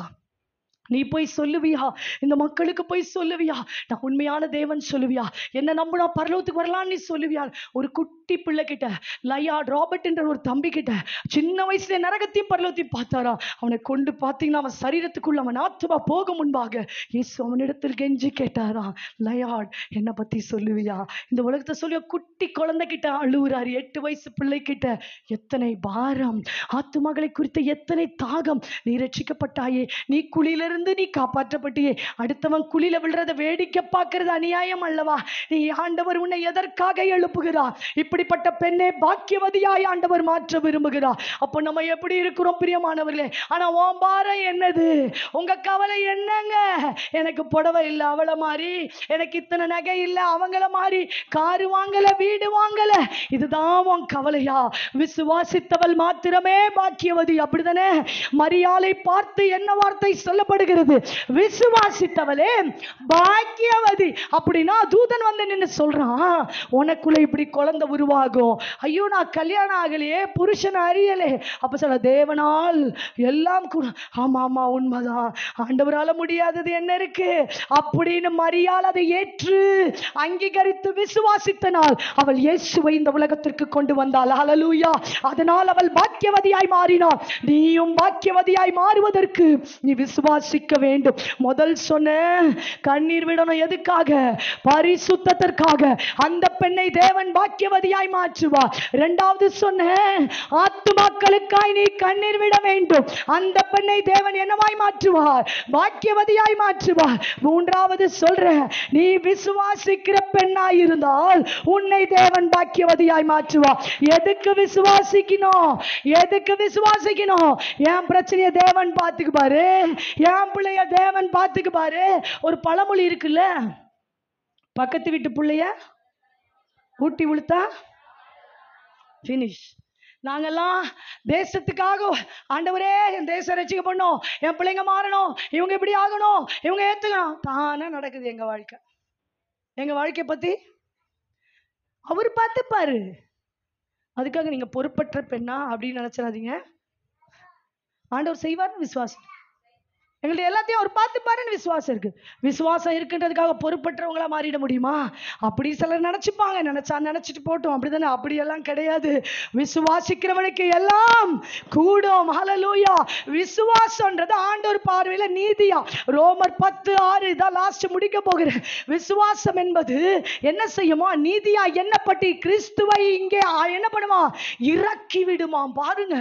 நீ போய் சொல்லுவியா? இந்த மக்களுக்கு போய் சொல்லுவியா நான் உண்மையான தேவன் சொல்லுவியா? என்ன நம்பினா பரலோகத்துக்கு வரலாம் நீ சொல்லுவியா? ஒரு குட்டி பிள்ளை கிட்ட, லயாட் ராபர்ட் என்ற ஒரு தம்பி கிட்ட சின்ன வயசுல நரகத்தையும் பரலோகத்தையும் பார்த்தாரா. அவனை கொண்டு பார்த்தீங்கன்னா அவன் சரீரத்துக்குள்ள அவன் ஆத்துமா போக முன்பாக இயேசு அவனிடத்தில் கெஞ்சி கேட்டாரா, லயாட் என்ன பத்தி சொல்லுவியா? இந்த உலகத்தை சொல்லுவ. குட்டி குழந்தை கிட்ட அழுவுறாரு, 8 வயசு பிள்ளை கிட்ட. எத்தனை பாரம், ஆத்துமாக்களை குறித்த எத்தனை தாகம். நீ ரட்சிக்கப்பட்டாயே, நீ குழியிலிருந்து நீ காப்பாற்றப்பட்டியே, அடுத்தவன் குழியில விழுறத வேடிக்கை பார்க்கிறது அநியாயம் அல்லவா? நீ ஆண்டவர் உன்னை எதற்காக எழுப்புகிறார்? இப்படிப்பட்ட பெண்ணை பாக்கியவதியாய் ஆண்டவர் மாற்ற விரும்புகிறார். அப்போ நம்ம எப்படி இருக்கிறோம் பிரியமானவர்களே? ஆனா உன் பாரம் என்னது? உங்க கவலை என்னங்க? எனக்கு புடவை இல்லை அவளை மாதிரி, எனக்கு இத்தனை நகை இல்லை அவங்கள மாதிரி, காரு வாங்கல வீடு வாங்கல, இதுதான் உன் கவலையா? விசுவாசித்தவள் மாத்திரமே பாக்கியவதி. அப்படிதானே? மரியாளை பார்த்து என்ன வார்த்தை சொல்லப்படுகிறது? விசுவாசித்தவளே பாக்கியவதி. அப்படின்னா தூதன் வந்து நின்று சொல்றான், உனக்குள்ள இப்படி குழந்தை உருவாகும். ஐயோ நான் கல்யாணம் ஆகலையே, புருஷன் அறியலே. அப்ப சொல்ல, தேவனால் எல்லாம் கூட. ஆமா ஆமா உண்மைதான், ஆண்டவரால முடியாதது என்ன இருக்கு அப்படின்னு மரியாள் அதை ஏற்று அங்கீகரித்து விசுவாசித்தனால் அவள் இயேசுவை இந்த உலகத்திற்கு கொண்டு வந்தாள். ஹல்லேலூயா. அதனால் அவள் பாக்கியவதியாய் மாறினாள். நீயும் பாக்கியவதியாய் மாறுவதற்கு நீ விசுவாசிக்க வேண்டும். முதல் சொன்ன கண்ணீர் விடணும். எதுக்காக? பரிசுத்தத்திற்காக. அந்த பெண்ணை தேவன் பாக்கியவதியாய் மாற்றுவார். இரண்டாவது சொன்ன ஆத்துமாக்களுக்காய் நீ கண்ணீர் விட வேண்டும். அந்த பெண்ணை தேவன் என்னவாய் மாற்றுவார்? பாக்கியவதியாய் மாற்றுவார். மூன்றாவது சொல்ற, நீ விசுவாசிக்கிற பெண்ணாய் இருந்தால் உன்னை தேவன் பாக்கியவதியாய் மாற்றுவார். எதுக்கு விசுவாசிக்கணும்? எதுக்கு விசுவாசிக்கணும்? என் பிரச்சனையை தேவன் பார்த்துக்கு பாரு, என் பிள்ளைய தேவன் பார்த்துக்கு பாரு. ஒரு பழமொழி இருக்குல்ல, பக்கத்து வீட்டு பிள்ளைய ஊட்டி உளுத்தா பினிஷ். நாங்கெல்லாம் தேசத்துக்காக ஆண்டவரே என் தேசம் ரட்சிக்கப்படணும், என் பிள்ளைங்க மாறணும், இவங்க இப்படி ஆகணும், இவங்க ஏத்துக்கணும். தானே நடக்குது எங்க வாழ்க்கை. எங்க வாழ்க்கையை பத்தி அவர் பார்த்துப்பாரு. அதுக்காக நீங்க பொறுப்பற்ற பெண்ணா அப்படின்னு நினைச்சிடாதீங்க. ஆண்டவர் செய்வார்னு விசுவாசம். எங்களுடைய எல்லாத்தையும் அவர் பார்த்து பாருன்னு விசுவாசம் இருக்கு. விசுவாசம் இருக்குன்றதுக்காக பொறுப்பற்றவங்களா மாறிட முடியுமா? அப்படி சிலர் நினைச்சுப்பாங்க. நினைச்சிட்டு போட்டோம், அப்படிதானே? அப்படியெல்லாம் கிடையாது. விசுவாசிக்கிறவனுக்கு எல்லாம் கூடும். ஹல்லேலூயா. விசுவாசம்ன்றது ஆண்டவர் பார்வையில நீதியா. ரோமர் 10:6 தான் லாஸ்ட் முடிக்க போகிறேன். விசுவாசம் என்பது என்ன செய்யுமா? நீதியா எண்ணப்பட்டு கிறிஸ்துவை இங்கே என்ன பண்ணுமா? இறக்கி விடுமா. பாருங்க,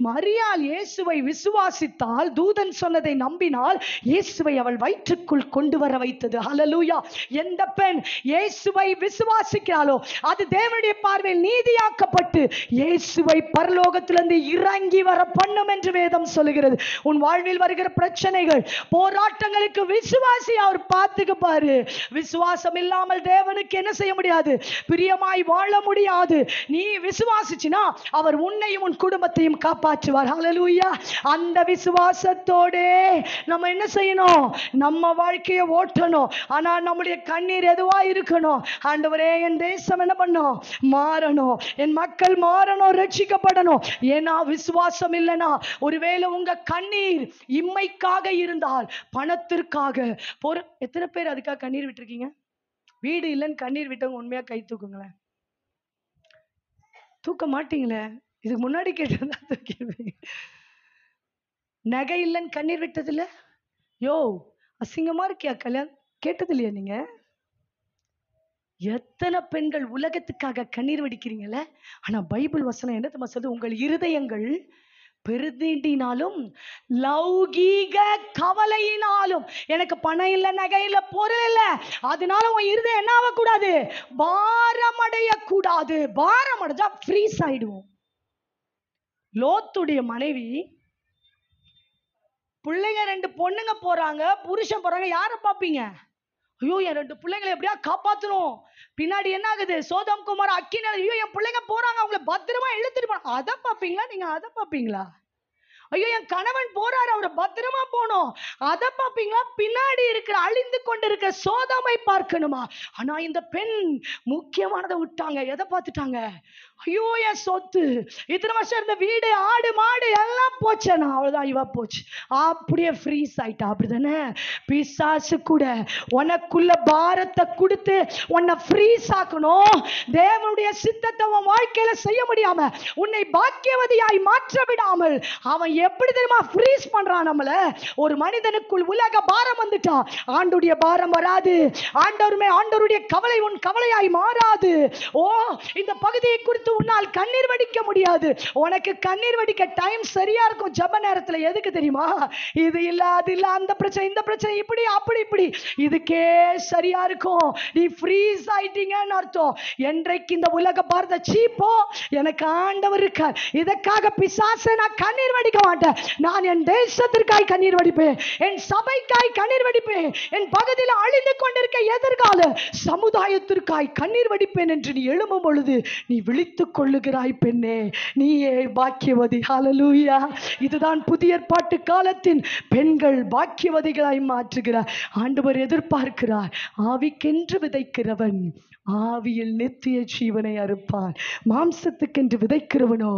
மரியாள் இயேசுவை விசுவாசித்தால், தூதன் சொன்னதை நம்பினால் இயேசுவை அவள் வயிற்றுக்குள் கொண்டு வர வைத்தது. ஹல்லேலூயா. எந்த பெண் இயேசுவை விசுவாசிக்கிறாளோ அது தேவனுடைய பார்வையில் நீதியாக்கப்பட்டு இயேசுவை பரலோகத்திலிருந்து இறங்கி வர பண்ணும் என்று வேதம் சொல்லுகிறது. உன் வாழ்வில் வருகிற பிரச்சனைகள், போராட்டங்களுக்கு விசுவாசி அவர் பார்த்துக்க பாரு. விசுவாசம் இல்லாமல் தேவனுக்கு என்ன செய்ய முடியாது? பிரியமாய் வாழ முடியாது. நீ விசுவாசிச்சினா அவர் உன்னையும் உன் குடும்பத்தையும் காப்பாற்றுவார். ஹல்லேலூயா. அந்த விசுவாசத்தோடு நம்ம என்ன செய்யணும்? நம்ம வாழ்க்கையை ஓட்டணும். ஆனா நம்முடைய கண்ணீர் எதுவா இருக்கணும்? ஆண்டவரே என் தேசம் என்ன பண்ணும்? மாறணும், என் மக்கள் மாறணும், ரட்சிக்கப்படணும். ஏன்னா விசுவாசம் இல்லைனா, ஒருவேளை உங்க கண்ணீர் இம்மைக்காக இருந்தால், பணத்திற்காக எத்தனை பேர் அதுக்காக கண்ணீர் விட்டுருக்கீங்க? வீடு இல்லைன்னு கண்ணீர் விட்டவங்க உண்மையா கை தூக்குங்களேன். தூக்க மாட்டீங்களே, இதுக்கு முன்னாடி கேட்டதா தூக்கிடுவீங்க. நகை இல்லைன்னு கண்ணீர் விட்டது இல்ல? யோ அசிங்கமா இருக்கியா கல்யாணம் கேட்டது இல்லையா நீங்க? எத்தனை பெண்கள் உலகத்துக்காக கண்ணீர் வடிக்கிறீங்கல்ல. ஆனா பைபிள் வசனம் என்ன தெரியுமா சொல்லுது? உங்கள் இருதயங்கள் பெருதினாலும் லௌகீக கவலையினாலும், எனக்கு பணம் இல்ல, நகை இல்ல, பொருள் இல்ல, அதனால உன் இருதயம் என்ன ஆகக்கூடாது? பாரம் அடைய கூடாது. பாரம் அடைஞ்சா ஃப்ரீஸ் ஆயிடுவோம். லோத்துடைய மனைவி, பிள்ளைங்க 2 பொண்ணுங்க போறாங்க, புருஷன் போறாங்க, யாரை பார்ப்பீங்க? ஐயோ என் 2 பிள்ளைங்களை எப்படியா காப்பாற்றணும். பின்னாடி என்ன ஆகுது? சோதம் குமார் அக்கினி. ஐயோ என் பிள்ளைங்க போறாங்க, அவங்கள பத்திரமா இழுத்துட்டு போறாங்க. அதை பார்ப்பீங்களா நீங்க? அதை பார்ப்பீங்களா? ஐயோ என் கணவன் போறாரு, அவரை பத்திரமா போனோம், அதை பார்ப்பீங்களா? பின்னாடி இருக்கிற அழிந்து கொண்டிருக்கிற சோதமை பார்க்கணுமா? ஆனா இந்த பெண் முக்கியமானதை விட்டாங்க. எதை பார்த்துட்டாங்க? ஐயோ என் சொத்து, இத்தனை வருஷம் இருந்த வீடு, ஆடு மாடு எல்லாம் போச்சேனா, அவ்வளவுதான், இவ போச்சு, அப்படியே ஃப்ரீஸ் ஆயிட்டா. அப்படிதானே பிசாசு கூட உனக்குள்ள பாரத்தை கொடுத்து உன்னை ஃப்ரீஸ் ஆக்கணும். தேவனுடைய சித்தத்தை உன் வாழ்க்கையில செய்ய முடியாம உன்னை பாக்கியவதியாய் மாற்ற விடாமல் அவன் எப்படி தெரியுமா ஃப்ரீஸ் பண்றான் நம்மள? ஒரு மனிதனுக்குள் உலக பாரம் வந்துட்டா ஆண்டுடைய பாரம் வராது. ஆண்டவருடைய கவலை உன் கவலையாய் மாறாது. ஓ இந்த பகுதியை குறித்து உன்னால் கண்ணீர் வடிக்க முடியாது. உனக்கு கண்ணீர் வடிக்க டைம் சரியா இருக்கும் ஜெப நேரத்துல. எதுக்கு தெரியுமா? இது இல்ல, அது இல்ல, அந்த பிரச்சனை, இந்த பிரச்சனை, இப்படி அப்படி இப்படி, இதுக்கே சரியா இருக்கும். நீ ஃப்ரீஸ் ஆயிட்டீங்கன்னு அர்த்தம். என்றைக்கு இந்த உலக பாரத சீப்போ, எனக்கு ஆண்டவர் இருக்கார், இதற்காக பிசாசை நான் கண்ணீர் வடிக்க மாட்டேன். நான் என் தேசத்திற்காய் கண்ணீர் வடிப்பேன், என் சபைக்காய் கண்ணீர் வடிப்பேன், என் பகுதியில் அழிந்து கொண்டிருக்க எதிர்கால சமுதாயத்திற்காய் கண்ணீர் வடிப்பேன் என்று நீ எழும்பும் பொழுது நீ விழித்துக் கொள்ளுகிறாய் பெண்ணே, நீயே பாக்கியவதி. ஹல்லேலூயா. இதுதான் புதிய ஏற்பாட்டு காலத்தின் பெண்கள் பாக்கியவதிகளாய் மாற்றுகிறார் ஆண்டவர் எதிர்பார்க்கிறார். ஆவிக்கென்று விதைக்கிறவன் ஆவியில் நித்திய ஜீவனை அறுப்பான், மாம்சத்துக்கென்று விதைக்கிறவனோ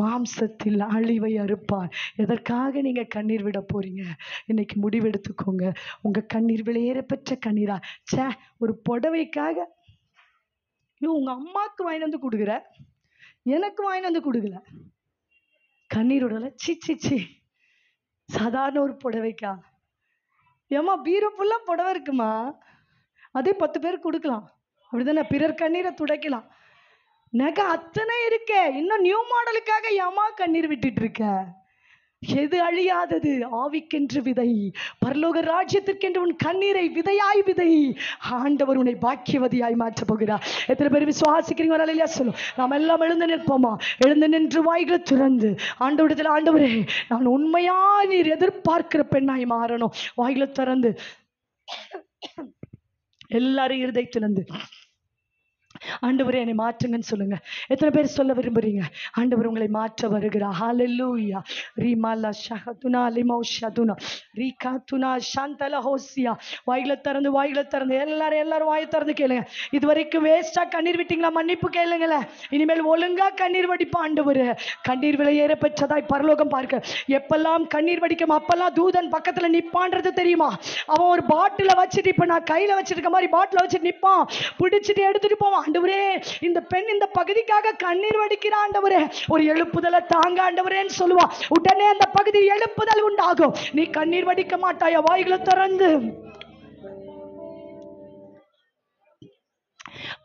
மாம்சத்தில் அழிவை அறுப்பான். எதற்காக நீங்க கண்ணீர் விட போறீங்க? இன்னைக்கு முடிவெடுத்துக்கோங்க. உங்க கண்ணீர் விலையேற பெற்ற கண்ணீரா? சே, ஒரு புடவைக்காக உங்க அம்மாக்கு வாங்கி வந்து கொடுக்குற, எனக்கு வாங்கி வந்து கொடுக்கல, கண்ணீரோட சி சி சி, சாதாரண ஒரு புடவைக்கா? ஏமா பீரோ ஃபுல்லா புடவை இருக்குமா, அதே 10 பேர் கொடுக்கலாம், அப்படிதானே? பிறர் கண்ணீரை துடைக்கலாம். நகை அத்தனை இருக்கே, இன்னும் நியூ மாடலுக்காக ஏமா கண்ணீர் விட்டுட்டு இருக்க? எது அழியாதது? ஆவிக்கென்று விதை, பரலோக ராஜ்யத்திற்கென்று உன் கண்ணீரை விதையாய் விதை. ஆண்டவர் உன்னை பாக்கியவதியாய் மாற்ற போகிறார். எத்தனை பேர் விசுவாசிக்கிறீங்க? அல்லேலூயா சொல்லும். நாம் எல்லாம் எழுந்து நிற்போமா? எழுந்து நின்று வாய்களை திறந்து ஆண்டவரிடத்தில், ஆண்டவரே நான் உண்மையா நீர் எதிர்பார்க்கிற பெண்ணாய் மாறணும். வாய்களை திறந்து எல்லாரும் இருதயத்திலிருந்து ஆண்டவரே என்னை மாற்றுங்கன்னு சொல்லுங்க. எத்தனை பேர் சொல்ல விரும்புறீங்க? ஆண்டவர் உங்களை மாற்ற வருகிறார். ஹல்லேலூயா. ரீமாலா ஷஹதுனா லிமௌஷதுனா ரீகாதுனா ஷாந்தல ஹோசியா. வாய்களை திறந்து எல்லாரும் வாயை திறந்து கேளுங்க. இதுவரைக்கும் வேஸ்டா கண்ணீர் விட்டீங்களா? மன்னிப்பு கேளுங்களேன். இனிமேல் ஒழுங்கா கண்ணீர் வடிப்பா. ஆண்டவர் கண்ணீர் விலையேற பெற்றதாய் பரலோகம் பார்க்க. எப்பெல்லாம் கண்ணீர் வடிக்கும் அப்பெல்லாம் தூதன் பக்கத்துல நிப்பான்றது தெரியுமா? அவன் ஒரு பாட்டில வச்சுட்டு, இப்ப நான் கையில வச்சிருக்க மாதிரி பாட்டில வச்சுட்டு நிப்பான், பிடிச்சிட்டு எடுத்துட்டு போவான். ஆண்டவரே இந்த பெண் இந்த பகுதிக்காக கண்ணீர் வடிக்கிறான், ஆண்டவரே ஒரு எழுப்புதலை தாங்க ஆண்டவரேன்னு சொல்லுவான். உடனே அந்த பகுதி எழுப்புதல் உண்டாகும். நீ கண்ணீர் வடிக்க மாட்டாயா? வாய்களை திறந்து.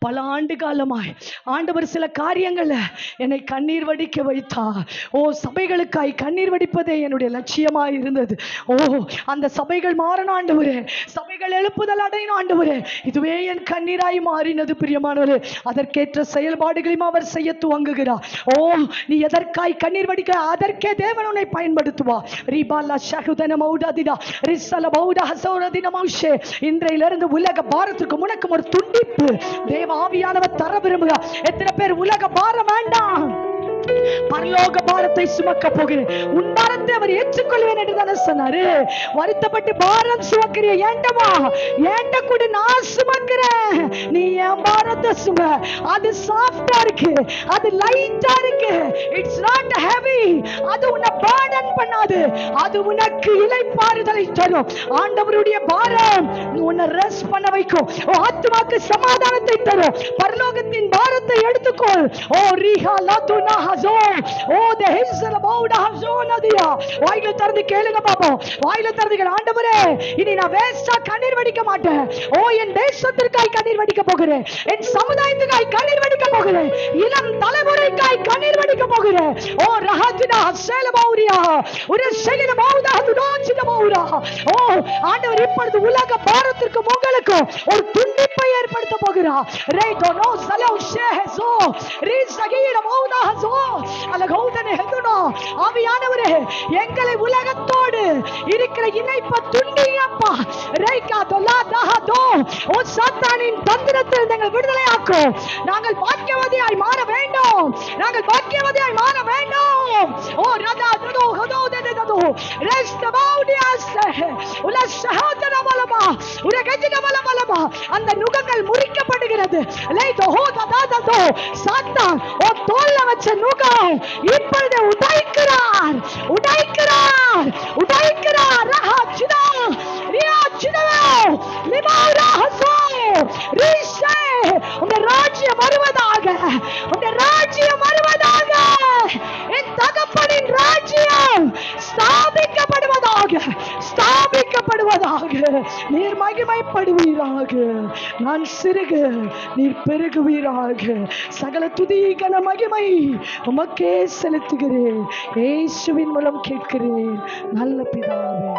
பல ஆண்டு காலமாய் ஆண்டவர் சில காரியங்களை என்னை கண்ணீர் வடிக்க வைத்தா. ஓ சபைகளுக்காய் கண்ணீர் வடிப்பதே என்னுடைய லட்சியமாய் இருந்தது. ஓ அந்த சபைகள் மாறணும் ஆண்டவரே, சபைகள் எழுப்புதல் அடையணும் ஆண்டவரே. இதுவே என் கண்ணீராய் மாறினது பிரியமானவரே. அதற்கேற்ற செயல்பாடுகளையும் அவர் செய்ய துவங்குகிறார். ஓ நீ எதற்காய் கண்ணீர் வடிக்க, அதற்கே தேவன் உன்னை பயன்படுத்துவா. ரிபாலா ஷஹுதன மௌடாதிதா ரிஸ்ஸல மௌடா ஹஸௌரதின மௌஷே. இன்றையிலிருந்து உலக பாரத்துக்கு உனக்கு ஒரு துண்டிப்பு தேவ ஆவியானவர் தர விரும்புகிறார். எத்தனை பேர் உலக பாரம் வேண்டாம், பரலோக பாரத்தை சுமக்க போகிறேன், உன் பாரத்தை அவர் ஏற்றுக்கொள்வேன் என்று தானே சொன்னாரு. வருத்தப்பட்டு பாரம் சுமக்கிறிய, ஏண்டமா ஏண்ட கூட நான் சுமக்கிறேன், நீ என் பாரத்தை சும. அது சாஃப்டா இருக்கு, அது லைட்டா இருக்கு, இட்ஸ் நாட் ஹெவி. அது உன்னை பர்டன் கஷ்டம் பண்ணாது, அது உனக்கு இளைப்பாறுதலை தரும். ஆண்டவருடைய பாரம் உன்னை ரெஸ்ட் பண்ண வைக்கும். ஆத்மாக்கு சமாதானத்தை தரும். பரலோகத்தின் பாரத்தை எடுத்துக்கொள். ஓ ரிஹா லதுனா ஹஸோ, ஓ தெஹிஸல பௌடா ஹஸோ நதியா. வாயில திறந்து கேளுங்க பாப்போம். வாயில திறந்து கேளு. ஆண்டவரே, இனி நான் வேஸ்டா கண்ணீர் வடிக்க மாட்டேன். ஓ என் தேசத்திற்காய் கண்ணீர் வடிக்க போகிறேன், என் சமுதாயத்துக்காய் கண்ணீர் வடிக்க போகிறேன், இளம் தலைமுறைக்காய் கண்ணீர் வடிக்க போகிறேன். ஓ ரஹஜினா ஹஸல பௌரியா ஒரு செலின பௌடா துடோச்சின பௌரா. ஓ ஆண்டவர் இப்பொழுது உலக பாரத்திற்கு உங்களுக்கு ஒரு துண்டிப்பை ஏற்படுத்த போகிறார். ரேகோனோ சலோ ஷேஹஸோ ரீசகீர பௌடா ஹஸோ அலகௌதனே ஹதுனோ. ஆவியானவரே, எங்களை உலகத்தோடு இருக்கிற இணைப்பை துண்டியப்பா. ரேகா தொலா தஹதோ. ஓ சாத்தானின் தந்திரத்தில் நீங்கள் விடுதலையாக்கும். நாங்கள் பாக்கியவதியாய் மாற வேண்டும். நாங்கள் பாக்கியவதியாய் மாற வேண்டும். ஓ ரதா ததோ ஹதோ ததோ ரெஸ்ட் பௌடியாஸ் உல ஷஹதன மலமா உர கஜன மலமா. அந்த நுகங்கள் முறிக்கப்படுகிறது. லைதோ ஹோ ததா ததோ. சாத்தான் ஓ தோல்ல வச்ச நுகம் இப்பொழுது உடைக்கிறார், உடைக்கிறார், உடைக்கிறார். ரஹா சிதா ரியா சிதா லிமாரா ஹஸோ ரிஷே. உங்க ராஜ்யம் வருவதாக, உங்க ராஜ்யம் வருவதாக. என் தகப்பனின் ராஜ்யம் ஸ்தாபிக்கப்படுவதாக, ஸ்தாபிக்கப்படுவதாக. நீர் மகிமைப்படுவீராக. நான் சிறுக, நீர் பெருகுவீராக. சகல துதி கன மகிமை உமக்கே செலுத்துகிறேன். இயேசுவின் மூலம் கேட்கிறேன் நல்ல பிதாவே.